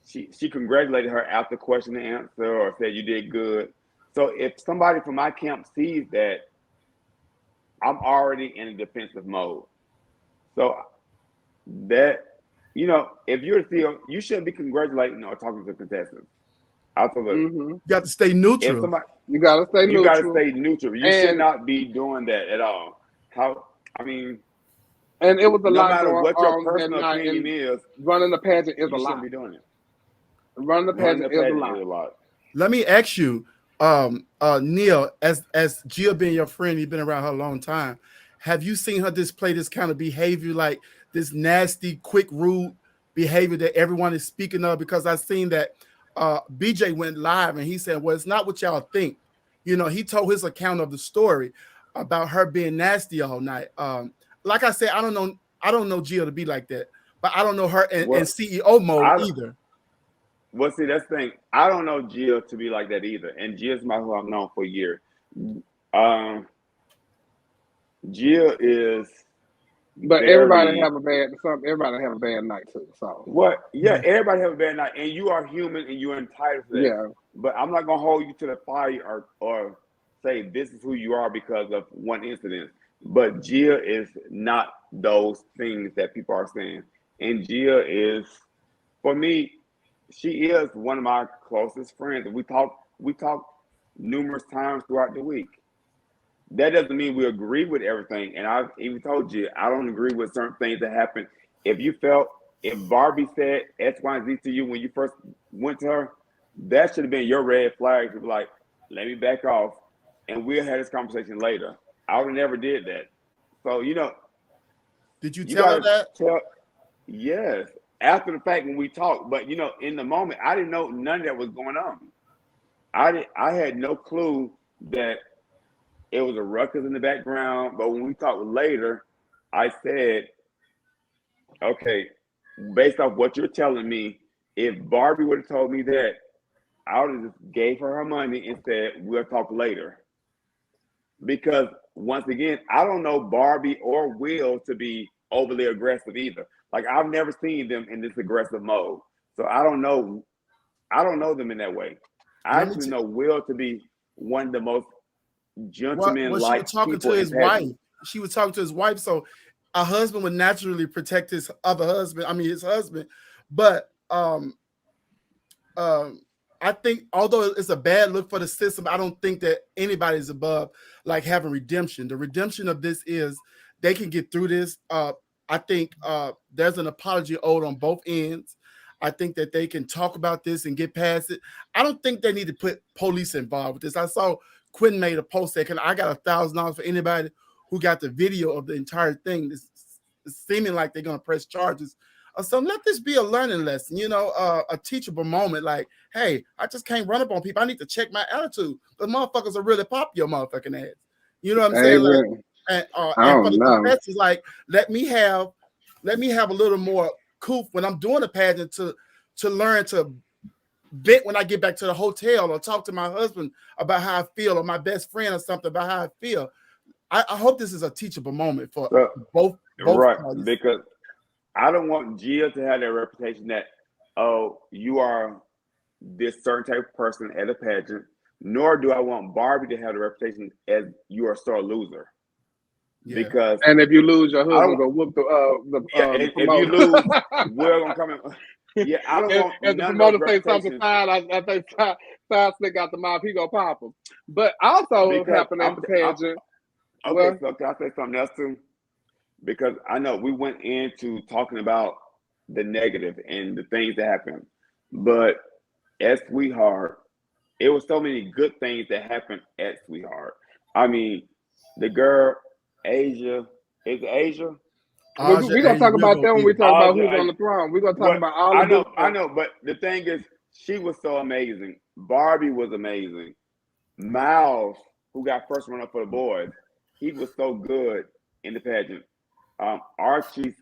She congratulated her after question and answer or said you did good. So if somebody from my camp sees that, I'm already in a defensive mode. So that, you know, if you're a CEO, you shouldn't be congratulating or talking to contestants. You got to stay neutral. You got to stay neutral. You got to stay neutral. You should not be doing that at all. And it was a lot. No matter what your personal opinion is, running the pageant is a lot. You shouldn't be doing it. Running the pageant is a lot. Let me ask you, Neil, as Jill being your friend, you've been around her a long time. Have you seen her display this kind of behavior, like this nasty, quick, rude behavior that everyone is speaking of? Because I've seen that BJ went live and he said, well, it's not what y'all think. You know, he told his account of the story about her being nasty all night. Like I said, I don't know Jill to be like that, but I don't know her in CEO mode either. Well, see, that's the thing. I don't know Jill to be like that either. And Jill's my who I've known for years. Jill is, but everybody have a bad night too. So what? Yeah, everybody have a bad night, and you are human, and you're entitled to that. Yeah. But I'm not gonna hold you to the fire or say this is who you are because of one incident. But Jill is not those things that people are saying, and Jill is, for me, she is one of my closest friends. We talk numerous times throughout the week. That doesn't mean we agree with everything. And I've even told you, I don't agree with certain things that happen. If Barbie said X, Y, and Z to you when you first went to her, that should have been your red flag to be like, let me back off and we'll have this conversation later. I would have never did that. So, you know. Did you tell her that? Yes. After the fact when we talked. But, you know, in the moment, I didn't know none of that was going on. I had no clue that it was a ruckus in the background. But when we talked later, I said, okay, based off what you're telling me, if Barbie would have told me that, I would have just gave her money and said, we'll talk later. Because once again, I don't know Barbie or Will to be overly aggressive either. Like, I've never seen them in this aggressive mode. So I don't know them in that way. I actually know Will to be one of the most gentleman-like she was talking to his wife. She was talking to his wife, so a husband would naturally protect his husband. But I think, although it's a bad look for the system, I don't think that anybody's above like having redemption. The redemption of this is they can get through this. I think there's an apology owed on both ends. I think that they can talk about this and get past it. I don't think they need to put police involved with this. I saw Quinn made a post that I got $1,000 for anybody who got the video of the entire thing. It's seeming like they're going to press charges or something. Let this be a learning lesson, a teachable moment. Like, hey, I just can't run up on people. I need to check my attitude. The motherfuckers are really pop your motherfucking ass. You know what I'm saying? Like, and for the contestants, like, let me have a little more coof when I'm doing a pageant to learn to vent when I get back to the hotel, or talk to my husband about how I feel, or my best friend or something about how I feel. I hope this is a teachable moment for both right, parties. because I don't want Gia to have that reputation that, oh, you are this certain type of person at a pageant, nor do I want Barbie to have the reputation as you are a sore loser. Yeah. Because if you lose, your husband gonna whoop the if you lose, we're gonna come in. Yeah, I don't want. If the promoter say something fine, I think side slick out the mouth, he gonna pop him. But also happened at the pageant. Okay, so can I say something else too? Because I know we went into talking about the negative and the things that happened, but at Sweetheart, it was so many good things that happened at Sweetheart. I mean, the girl Asia is Asia. We're gonna talk about that when we talk about who's on the throne. We're gonna talk about all the good stuff. I know, but the thing is, she was so amazing. Barbie was amazing. Miles, who got first run up for the boys, he was so good in the pageant. Archie's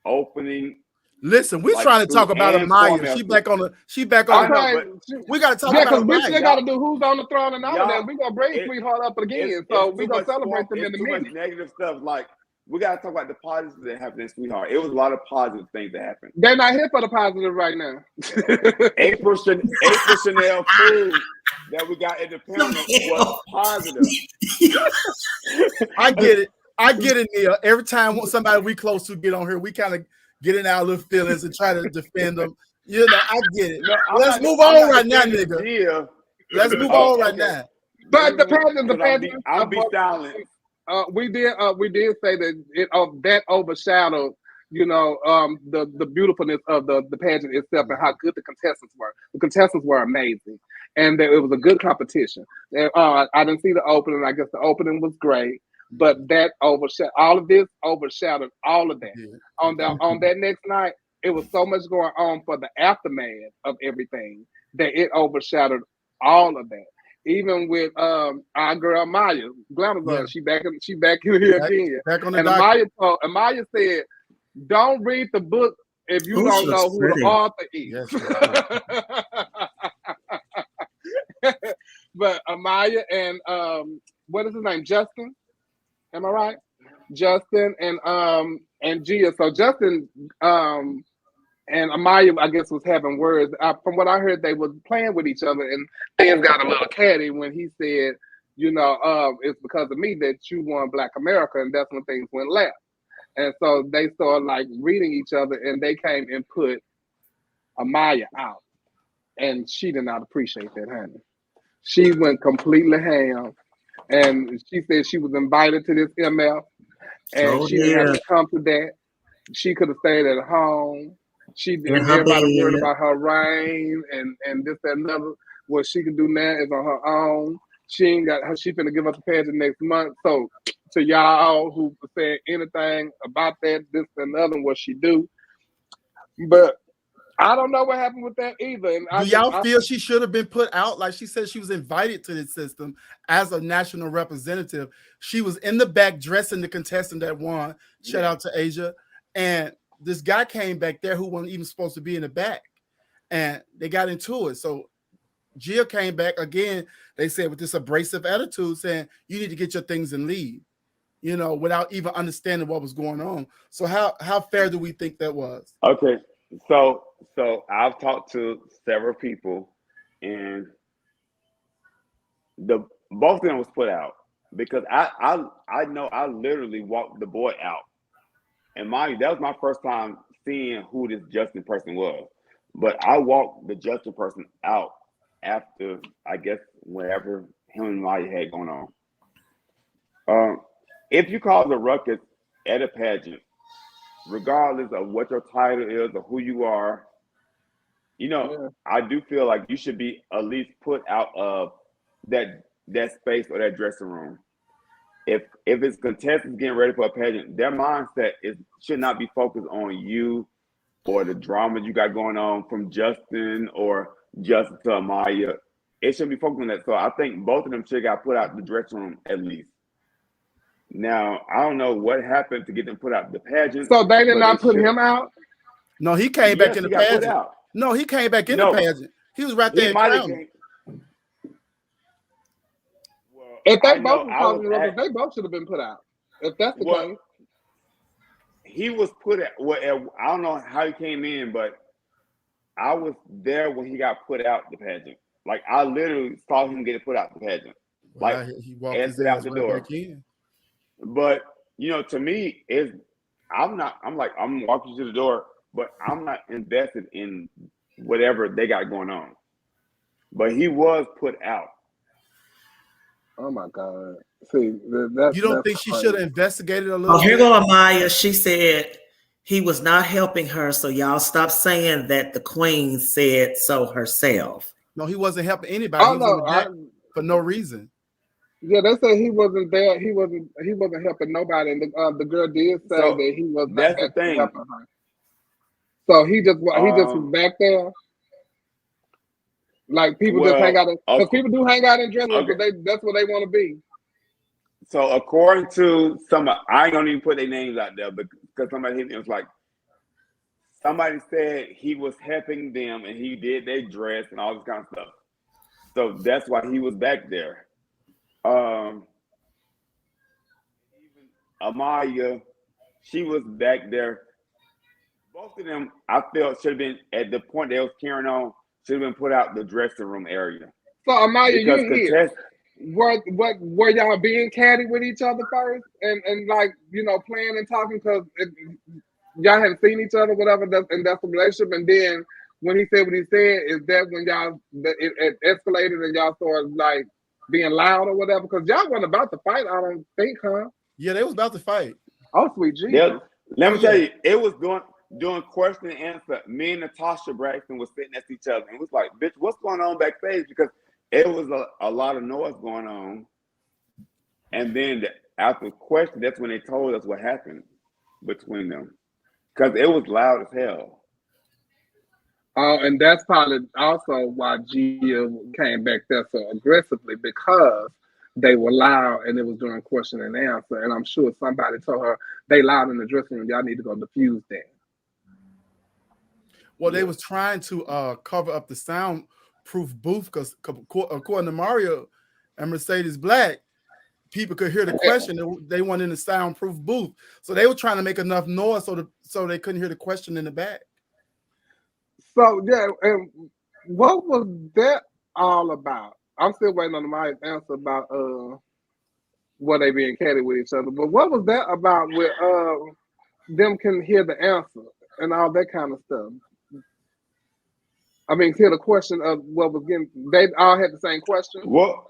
opening. Listen, we're trying to talk about Amaya. She back on the. We got to talk about Amaya. We still got to do who's on the throne and all of that. We're gonna bring Sweetheart up again, so we're gonna celebrate them in a minute. Much negative stuff. Like, we got to talk about the positives that happened in Sweetheart. It was a lot of positive things that happened. They're not here for the positive right now. April Chanel food that we got in the panel was positive. I get it, Neil. Every time somebody we close to get on here, we kind of get in our little feelings and try to defend them. I get it. Let's move on right now, nigga. Let's move on right now. But the pageant. I'll be silent. We did say that that overshadowed, the beautifulness of the pageant itself and how good the contestants were. The contestants were amazing, and it was a good competition. I didn't see the opening. I guess the opening was great, but that overshadowed all of this. Overshadowed all of that. Yeah. On that next night, it was so much going on for the aftermath of everything that it overshadowed all of that. Even with our girl Maya, Glamazon, she back in here again. Back on the and Amaya said, "Don't read the book if you don't know who the author is." Yes. But Amaya and what is his name? Justin. Am I right? Justin and Gia. So Justin and Amaya, I guess, was having words. From what I heard, they were playing with each other, and things got a little catty when he said, it's because of me that you won Black America, and that's when things went left. And so they started like reading each other, and they came and put Amaya out, and she did not appreciate that, honey. She went completely ham, and she said she was invited to this MF, and she didn't have to come to that. She could have stayed at home. She did. Everybody worried about her reign and this, that, and another. What she can do now is on her own. She ain't got her. She finna give up the pageant next month. So to y'all who said anything about that, this and the other, what she do. But I don't know what happened with that either. And do y'all feel she should have been put out? Like she said, she was invited to this system as a national representative. She was in the back dressing the contestant that won. Shout out to Asia. And this guy came back there who wasn't even supposed to be in the back, and they got into it. So Jill came back again. They said with this abrasive attitude, saying you need to get your things and leave, without even understanding what was going on. So how fair do we think that was? Okay, so I've talked to several people, and both of them was put out because I know I literally walked the boy out. And mind you, that was my first time seeing who this Justin person was. But I walked the Justin person out after, I guess, whenever him and Maya had going on. If you cause a ruckus at a pageant, regardless of what your title is or who you are, I do feel like you should be at least put out of that space or that dressing room. if it's contestants getting ready for a pageant, their mindset should not be focused on you or the drama you got going on from Justin or Justin to Amaya. It should be focused on that. So I think both of them should got put out the dressing room at least. Now I don't know what happened to get them put out the pageant. So they did not put him out. No, he came back in the pageant. No, he came back in the pageant. He was right there. If they both they both should have been put out. If that's the case. He was put at I don't know how he came in, but I was there when he got put out the pageant. Like I literally saw him get put out the pageant. Like he walked his out the door. But to me, I'm walking to the door, but I'm not invested in whatever they got going on. But he was put out. Oh my God. See, that's, you don't think she should have investigated a little? Oh, here go Amaya. She said he was not helping her, so y'all stop saying that the queen said so herself. No, he wasn't helping anybody. For no reason. Yeah, they said he wasn't there. He wasn't helping nobody. And the girl did say that he was not helping her. So he just was back there. Like people just hang out, because people do hang out in dressing rooms, because that's what they want to be. So according to I ain't gonna even put their names out there, but because somebody hit me, it was like somebody said he was helping them and he did their dress and all this kind of stuff. So that's why he was back there. Even Amaya, she was back there. Both of them, I felt, should have been at the point they was carrying on. Should have been put out the dressing room area. So Amaya, you here? Were y'all being catty with each other first, and like playing and talking because y'all hadn't seen each other, whatever, and that's the relationship. And then when he said what he said, is that when it escalated and y'all started like being loud or whatever? Because y'all weren't about to fight, I don't think, huh? Yeah, they was about to fight. Oh, sweet Jesus! Yeah, let me tell you, it was doing question and answer. Me and Natasha Braxton was sitting next to each other and it was like, bitch, what's going on backstage? Because it was a lot of noise going on. And then after the question, that's when they told us what happened between them. Because it was loud as hell. And that's probably also why Gia came back there so aggressively, because they were loud and it was during question and answer. And I'm sure somebody told her, they loud in the dressing room, y'all need to go diffuse that. Well, they was trying to cover up the soundproof booth because according to Mario and Mercedes Black, people could hear the question. They weren't in the soundproof booth, so they were trying to make enough noise so they couldn't hear the question in the back. So yeah, and what was that all about? I'm still waiting on Maya's answer about what they being catty with each other. But what was that about with them can hear the answer and all that kind of stuff? I mean, hear the question of what was getting. They all had the same question. What?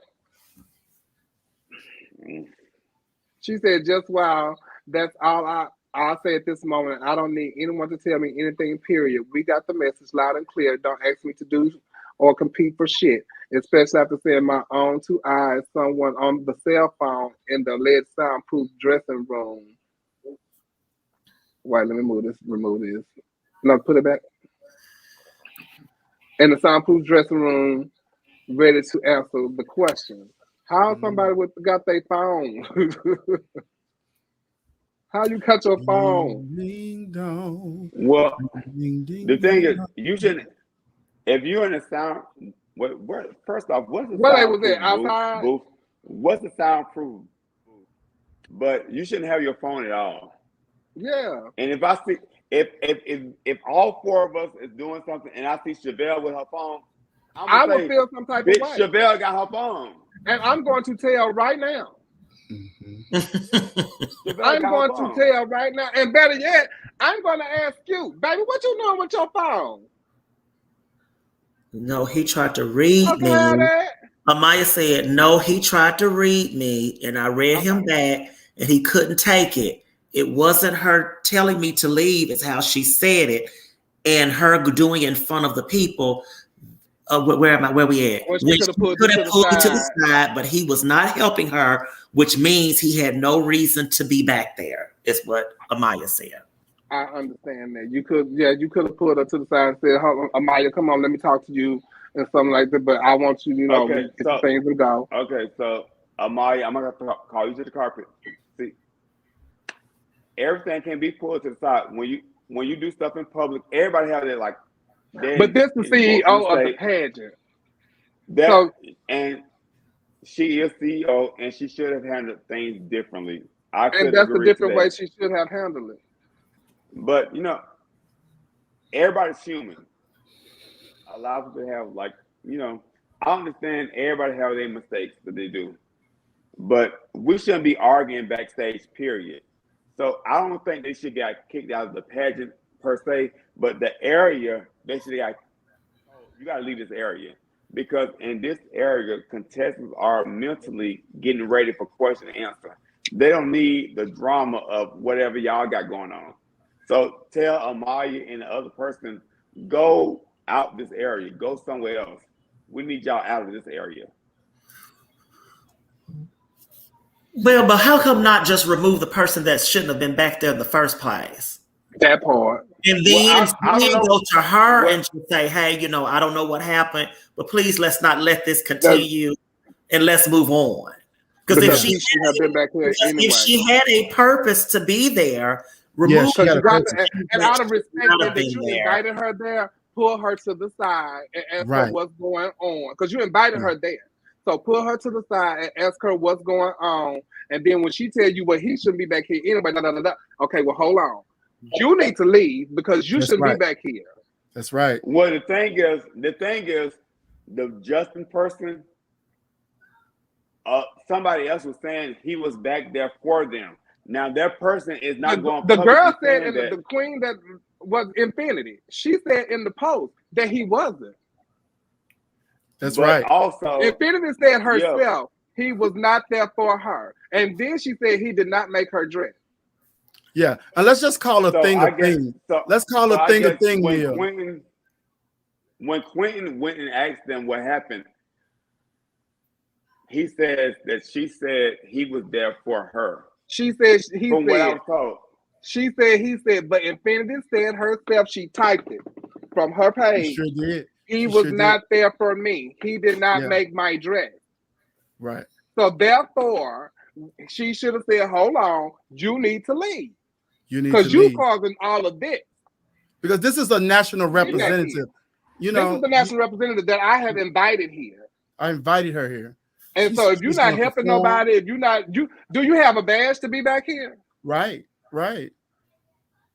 She said, "Just wow, that's all I'll say at this moment. I don't need anyone to tell me anything. Period. We got the message loud and clear. Don't ask me to do or compete for shit, especially after seeing my own two eyes. Someone on the cell phone in the lead soundproof dressing room. Wait, let me remove this. No, put it back." In the soundproof dressing room, ready to answer the question. How somebody got their phone? How you cut your phone? Well, the thing is, you shouldn't. If you're in the sound, first off, what's the soundproof booth? What's the soundproof booth? But you shouldn't have your phone at all. Yeah. And if I see. If all four of us is doing something and I see Chevelle with her phone, I would feel some type of way. Chevelle got her phone. And I'm going to tell right now. Mm-hmm. I'm going to tell right now. And better yet, I'm going to ask you, baby, what you doing with your phone? No, he tried to read me. Amaya said, no, he tried to read me and I read him back and he couldn't take it. It wasn't her telling me to leave, is how she said it, and her doing it in front of the people. Where we at? Well, she could have pulled me to the side, but he was not helping her which means he had no reason to be back there, is what Amaya said. I understand that. You could have pulled her to the side and said, Amaya, come on, let me talk to you and something like that. But I want you, okay, get the things to go. Okay, so Amaya, I'm gonna have to call you to the carpet. See, everything can be pulled to the side when you do stuff in public. Everybody has that But this is the CEO of the pageant. And she is CEO, and she should have handled things differently. And that's the different way she should have handled it. But everybody's human. A lot of people have I understand everybody have their mistakes that they do, but we shouldn't be arguing backstage, period. So I don't think they should get kicked out of the pageant per se, but the area, they should you got to leave this area, because in this area, contestants are mentally getting ready for question and answer. They don't need the drama of whatever y'all got going on. So tell Amaya and the other person, go out this area, go somewhere else. We need y'all out of this area. Well, but how come not just remove the person that shouldn't have been back there in the first place? That part. And then go to her and say, hey, I don't know what happened, but please let's not let this continue and let's move on. Because if she had a purpose to be there, remove her. And out of respect that you invited her there, pull her to the side and ask her what's going on. Because you invited her there. So pull her to the side and ask her what's going on. And then when she tells you, he shouldn't be back here anyway, okay, well, hold on. You need to leave because you shouldn't be back here. That's right. Well, the thing is, the Justin person, somebody else was saying he was back there for them. Now that person is not going. The girl said, and the queen that was Infinity, she said in the post that he wasn't. That's right. Also, Infinity said herself he was not there for her, and then she said he did not make her dress. Yeah, and let's just call a thing a thing. Let's call a thing a thing. When Quentin went and asked them what happened, he says that she said he was there for her. She said From what I was told. She said he said, but Infinity said herself, she typed it from her page. She sure did. He was not there for me. He did not make my dress. Right. So therefore, she should have said, hold on, you need to leave. Because you're causing all of this. Because this is a national representative. This is the national representative that I have invited here. I invited her here. And so if you're not helping nobody, do you have a badge to be back here? Right.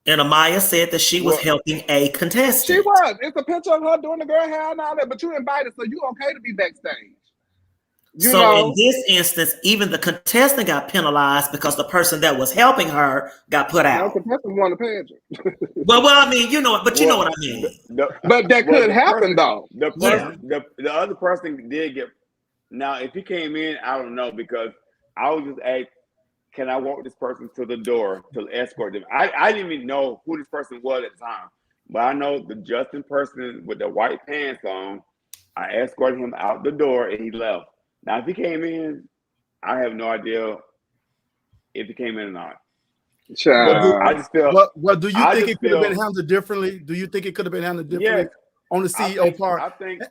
And Amaya said that she was helping a contestant. She was. It's a picture of her doing the girl hair and all that, but you invited, so you okay to be backstage. In this instance, even the contestant got penalized because the person that was helping her got put out. The contestant won the pageant. well, I mean, you know what I mean. But that could happen, though. The other person did get. Now, if he came in, I don't know, because I was just asked, can I walk this person to the door to escort them? I didn't even know who this person was at the time, but I know the Justin person with the white pants on. I escorted him out the door and he left. Now, if he came in, I have no idea if he came in or not. I just feel. What do you think it could have been handled differently? Do you think it could have been handled differently on the CEO part? I think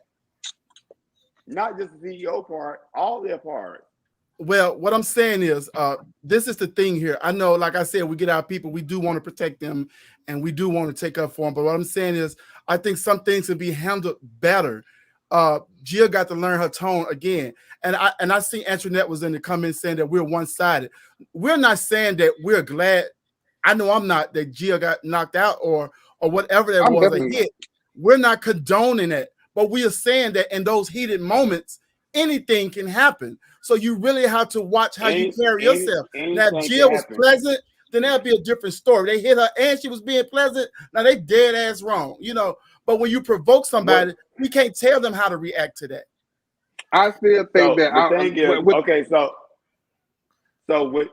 not just the CEO part, all their part. Well, what I'm saying is, this is the thing here. I know, like I said, we get our people, we do want to protect them, and we do want to take up for them. But what I'm saying is, I think some things can be handled better. Gia got to learn her tone again, and I see Antoinette was in the comments saying that we're one-sided. We're not saying that we're glad. I know I'm not, that Gia got knocked out or whatever that was a hit. We're not condoning it, but we are saying that in those heated moments, anything can happen. So you really have to watch how you carry yourself. Now, if Gia was pleasant, then that'd be a different story. They hit her and she was being pleasant. Now they dead ass wrong, But when you provoke somebody, we can't tell them how to react to that. I still think that. The thing is, okay, so with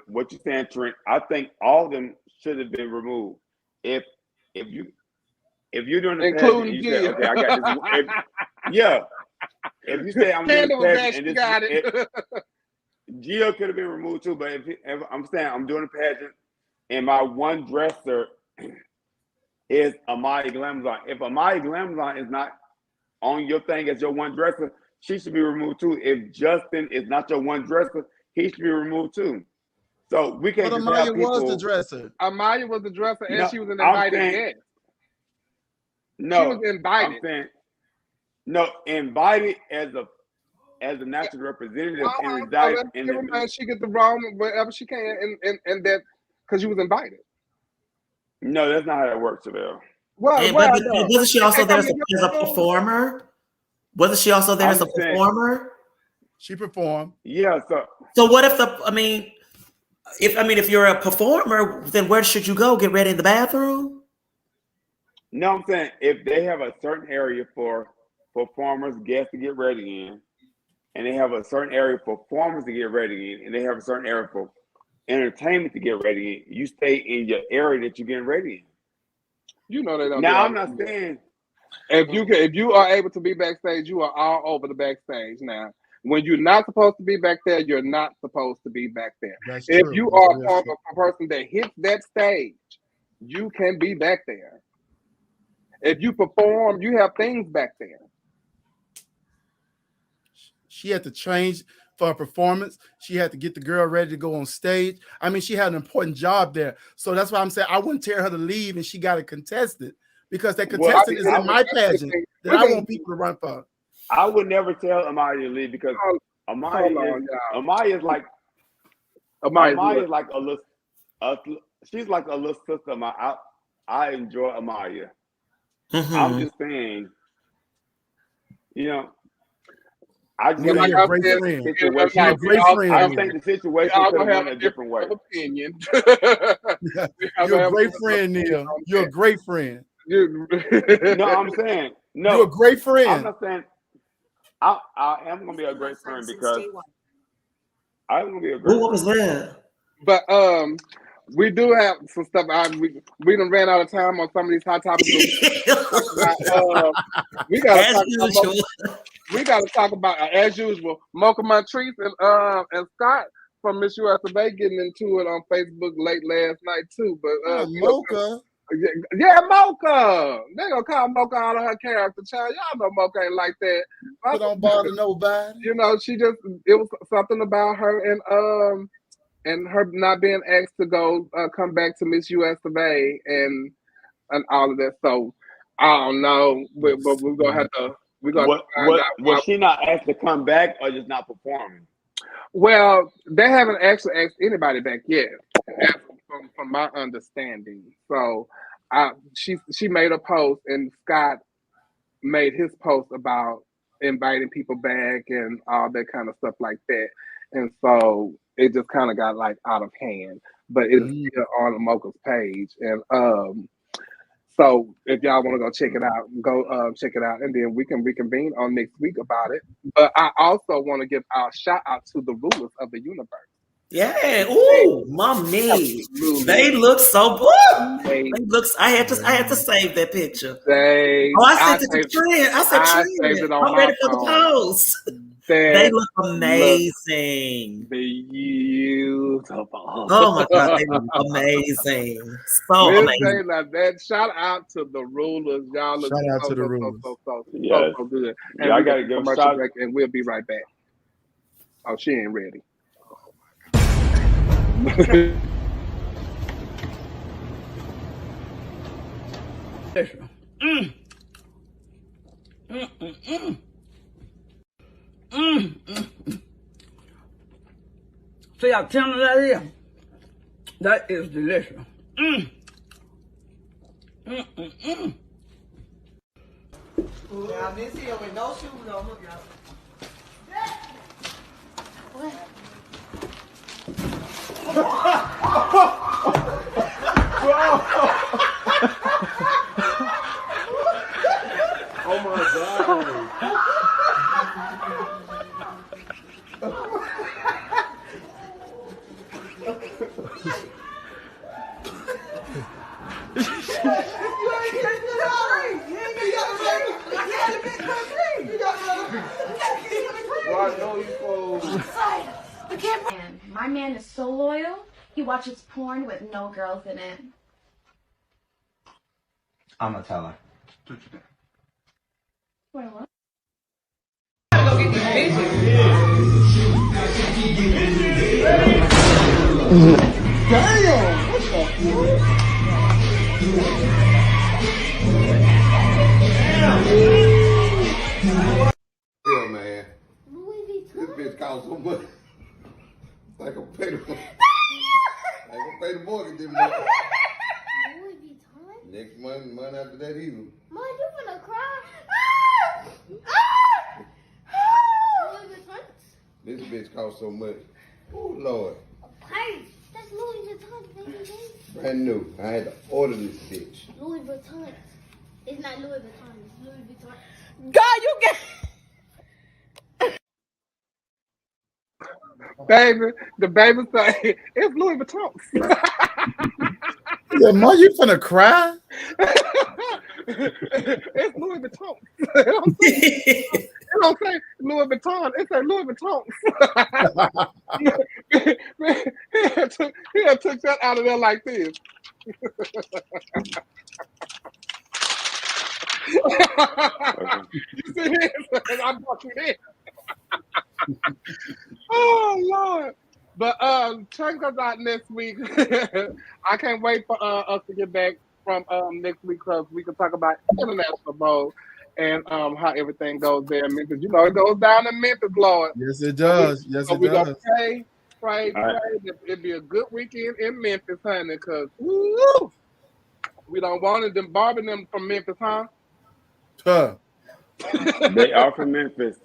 what you're saying, Trent, I think all of them should have been removed. If you're doing the including pageant, you say, okay, I got this. If you say I'm doing the pageant, Jill could have been removed too, but if I'm saying I'm doing a pageant and my one dresser is Amaya Glamazon. If Amaya Glamazon is not on your thing as your one dresser, she should be removed too. If Justin is not your one dresser, he should be removed too. So we can't But just Amaya have people, was the dresser. Amaya was the dresser, and No, she was an I'm invited saying- guest. No, She was invited. I'm saying, no, invited as a national representative and resides in the. She get the wrong wherever she can, and that because she was invited. No, that's not how that works, Chevelle. But wasn't she also there as a performer? Wasn't she also there as a performer? She performed. Yeah. So what if if you're a performer, then where should you go? Get ready in the bathroom? No, I'm saying if they have a certain area for performers, guests to get ready in, and they have a certain area for performers to get ready in, and they have a certain area for entertainment to get ready in, you stay in your area that you're getting ready in. You know they don't. Now I'm not saying if you are able to be backstage, you are all over the backstage. Now, when you're not supposed to be back there, you're not supposed to be back there. That's if true. you That's are true. a person that hits that stage, you can be back there. If you perform, you have things back there. She had to change for a performance. She had to get the girl ready to go on stage. I mean, she had an important job there. So that's why I'm saying I wouldn't tell her to leave and she got to contest it because that contestant is in my pageant that I want people to run for. I would never tell Amaya to leave because Amaya is like a little, she's like a little sister of mine. I enjoy Amaya. I'm just saying, I just think you're a great friend. You're a great friend. I think the situation could have gone a different way. Opinion. You're a great friend, Neil. You're a great friend. No, I'm saying no. You're a great friend. I'm not saying I am gonna be a great friend because I'm gonna be a great. What was that? But we do have some stuff. We done ran out of time on some of these hot topics. We gotta talk about as usual. Mocha Montrese and Scott from Miss US of A getting into it on Facebook late last night too. But Mocha. Yeah, Mocha. They gonna call Mocha out of her character, child. Y'all know Mocha ain't like that. She don't bother nobody. It was something about her and her not being asked to go come back to Miss US of A and all of that. So I don't know, but we're gonna have to. Was she not asked to come back or just not performing? Well, they haven't actually asked anybody back yet, from my understanding. So she made a post, and Scott made his post about inviting people back and all that kind of stuff like that. And so it just kind of got like out of hand. But it's still on Mocha's page, and so if y'all want to go check it out, go check it out, and then we can reconvene on next week about it. But I also want to give our shout out to the rulers of the universe. Yeah, ooh, mommy, they look so good. They looks. I had to save that picture. I sent it to Trent. I said, Trent, I'm ready for the post. They look amazing. Beautiful. Oh my God, they look amazing. So amazing. That shout out to the rulers, y'all. Shout out to the rulers. So good. And I gotta give a shout. Break, and we'll be right back. Oh, she ain't ready. See how tender that is? That is delicious. Now this here with no shoes on, look y'all. Oh my God. Well, I know you folks. He watches porn with no girls in it. I'm gonna tell her. Wait, what? Damn! What Yeah, man. This bitch costs so much. I can pay the mortgage this month. Next month after that either. Mom, you finna cry? This bitch costs so much. Oh Lord. Hey, that's Louis Vuitton, baby. Brand new. I had to order this bitch. Louis Vuitton. It's not Louis Vuitton, it's Louis Vuitton. God, you get. Baby, the baby say it's Louis Vuitton. Yeah, Ma, you finna cry? It's Louis Vuitton. It don't say Louis Vuitton. It say Louis Vuitton. He took that out of there like this. You see this? I brought you this. Oh Lord. But Trent goes out next week. I can't wait for us to get back from next week because we can talk about international bowl and how everything goes there in Memphis. You know, it goes down in Memphis, Lord. Yes, it does. So we're gonna pray. It'll be a good weekend in Memphis, honey, because we don't want them barbing them from Memphis, huh? They are from Memphis.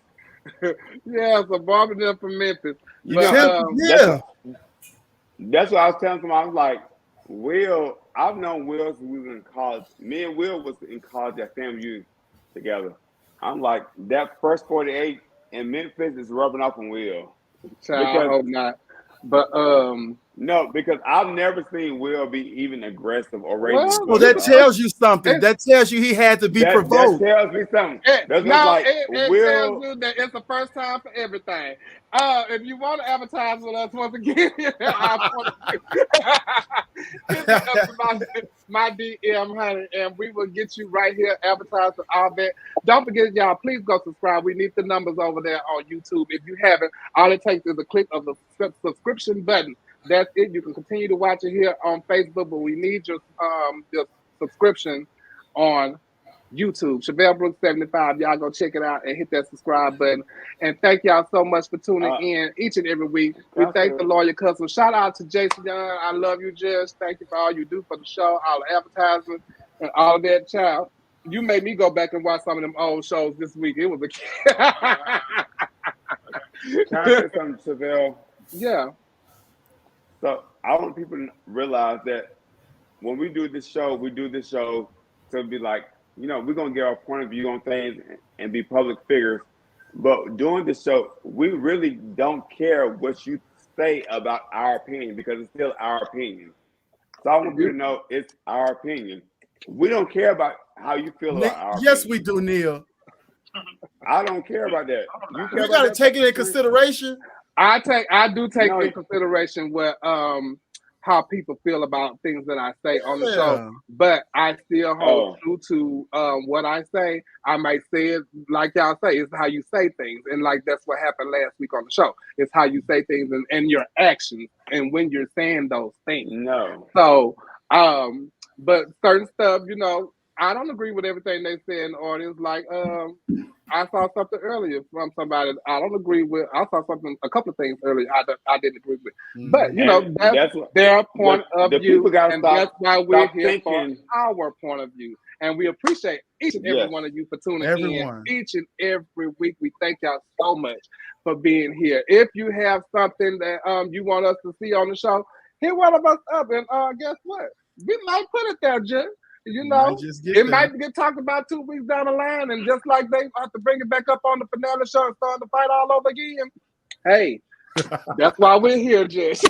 Yeah, so barbing them from Memphis. That's what I was telling them. I was like, Will, I've known Will since we were in college. Me and Will was in college at FAMU together. I'm like, that first 48 in Memphis is rubbing off on Will. I hope not. But no, because I've never seen Will be even aggressive or ready. Well, that tells you something. That tells you he had to be provoked. That tells me something. It tells you that it's the first time for everything. If you want to advertise with us once again, my DM, honey, and we will get you right here advertising all that. Don't forget, y'all, please go subscribe. We need the numbers over there on YouTube. If you haven't, all it takes is a click of the subscription button. That's it. You can continue to watch it here on Facebook, but we need your subscription on YouTube. Chevelle Brooks 75. Y'all go check it out and hit that subscribe button. And thank y'all so much for tuning in each and every week. We thank the loyal customers. Shout out to Jason Young. I love you, Judge. Thank you for all you do for the show, all the advertising, and all of that, child. You made me go back and watch some of them old shows this week. It was a Can I say something, Chevelle? Yeah. So I want people to realize that when we do this show to be like, you know, we're going to get our point of view on things and be public figures. But doing this show, we really don't care what you say about our opinion because it's still our opinion. So I want you to know it's our opinion. We don't care about how you feel about our opinion. Yes, we do, Neil. I don't care about that. You got to take it in consideration. I do take in consideration what how people feel about things that I say on the show, but I still hold true to what I say. I might say it like y'all say, it's how you say things, and like that's what happened last week on the show. It's how you say things and your actions and when you're saying those things. No. So, but certain stuff, you know, I don't agree with everything they say in the audience. Like, I saw something earlier from somebody I don't agree with. I saw a couple of things earlier I didn't agree with. But, you know, that's their point of view. And that's why we're here for our point of view. And we appreciate each and every one of you for tuning in each and every week. We thank y'all so much for being here. If you have something that you want us to see on the show, hit one of us up. And guess what? We might put it there, Jim. You know, it might get talked about 2 weeks down the line, and just like they have to bring it back up on the finale show and start the fight all over again. Hey, that's why we're here, Jess.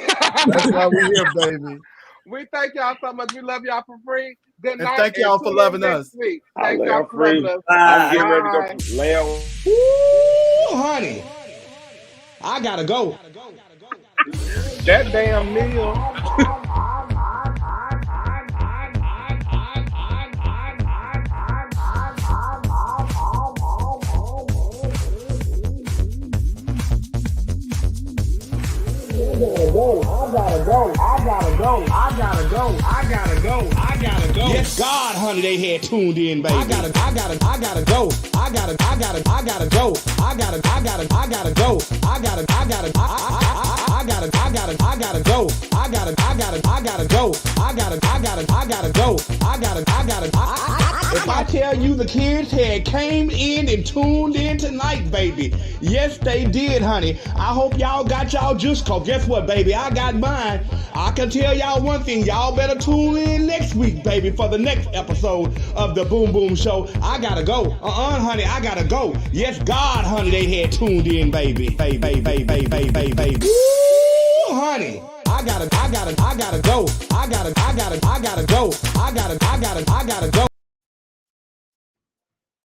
That's why we're here, baby. We thank y'all so much. We love y'all for free. Good night. And thank y'all for loving us. Thank y'all for loving us. I'm getting ready to go layout. Ooh, honey, I gotta go. That damn meal. I gotta go. Yes, God, honey, they had tuned in, baby. I gotta go. I gotta go. I gotta go. I gotta go. I gotta go. I gotta go. I gotta go. If I tell you the kids had came in and tuned in tonight, baby. Yes, they did, honey. I hope y'all got y'all juice, cause guess what, baby? I got mine. I can tell y'all one thing. Y'all better tune in next week, baby, for the next episode of the Boom Boom Show. I gotta go. Honey, I gotta go. Yes, God, honey, they had tuned in, baby. Baby. Woo, honey. I gotta go. I gotta go.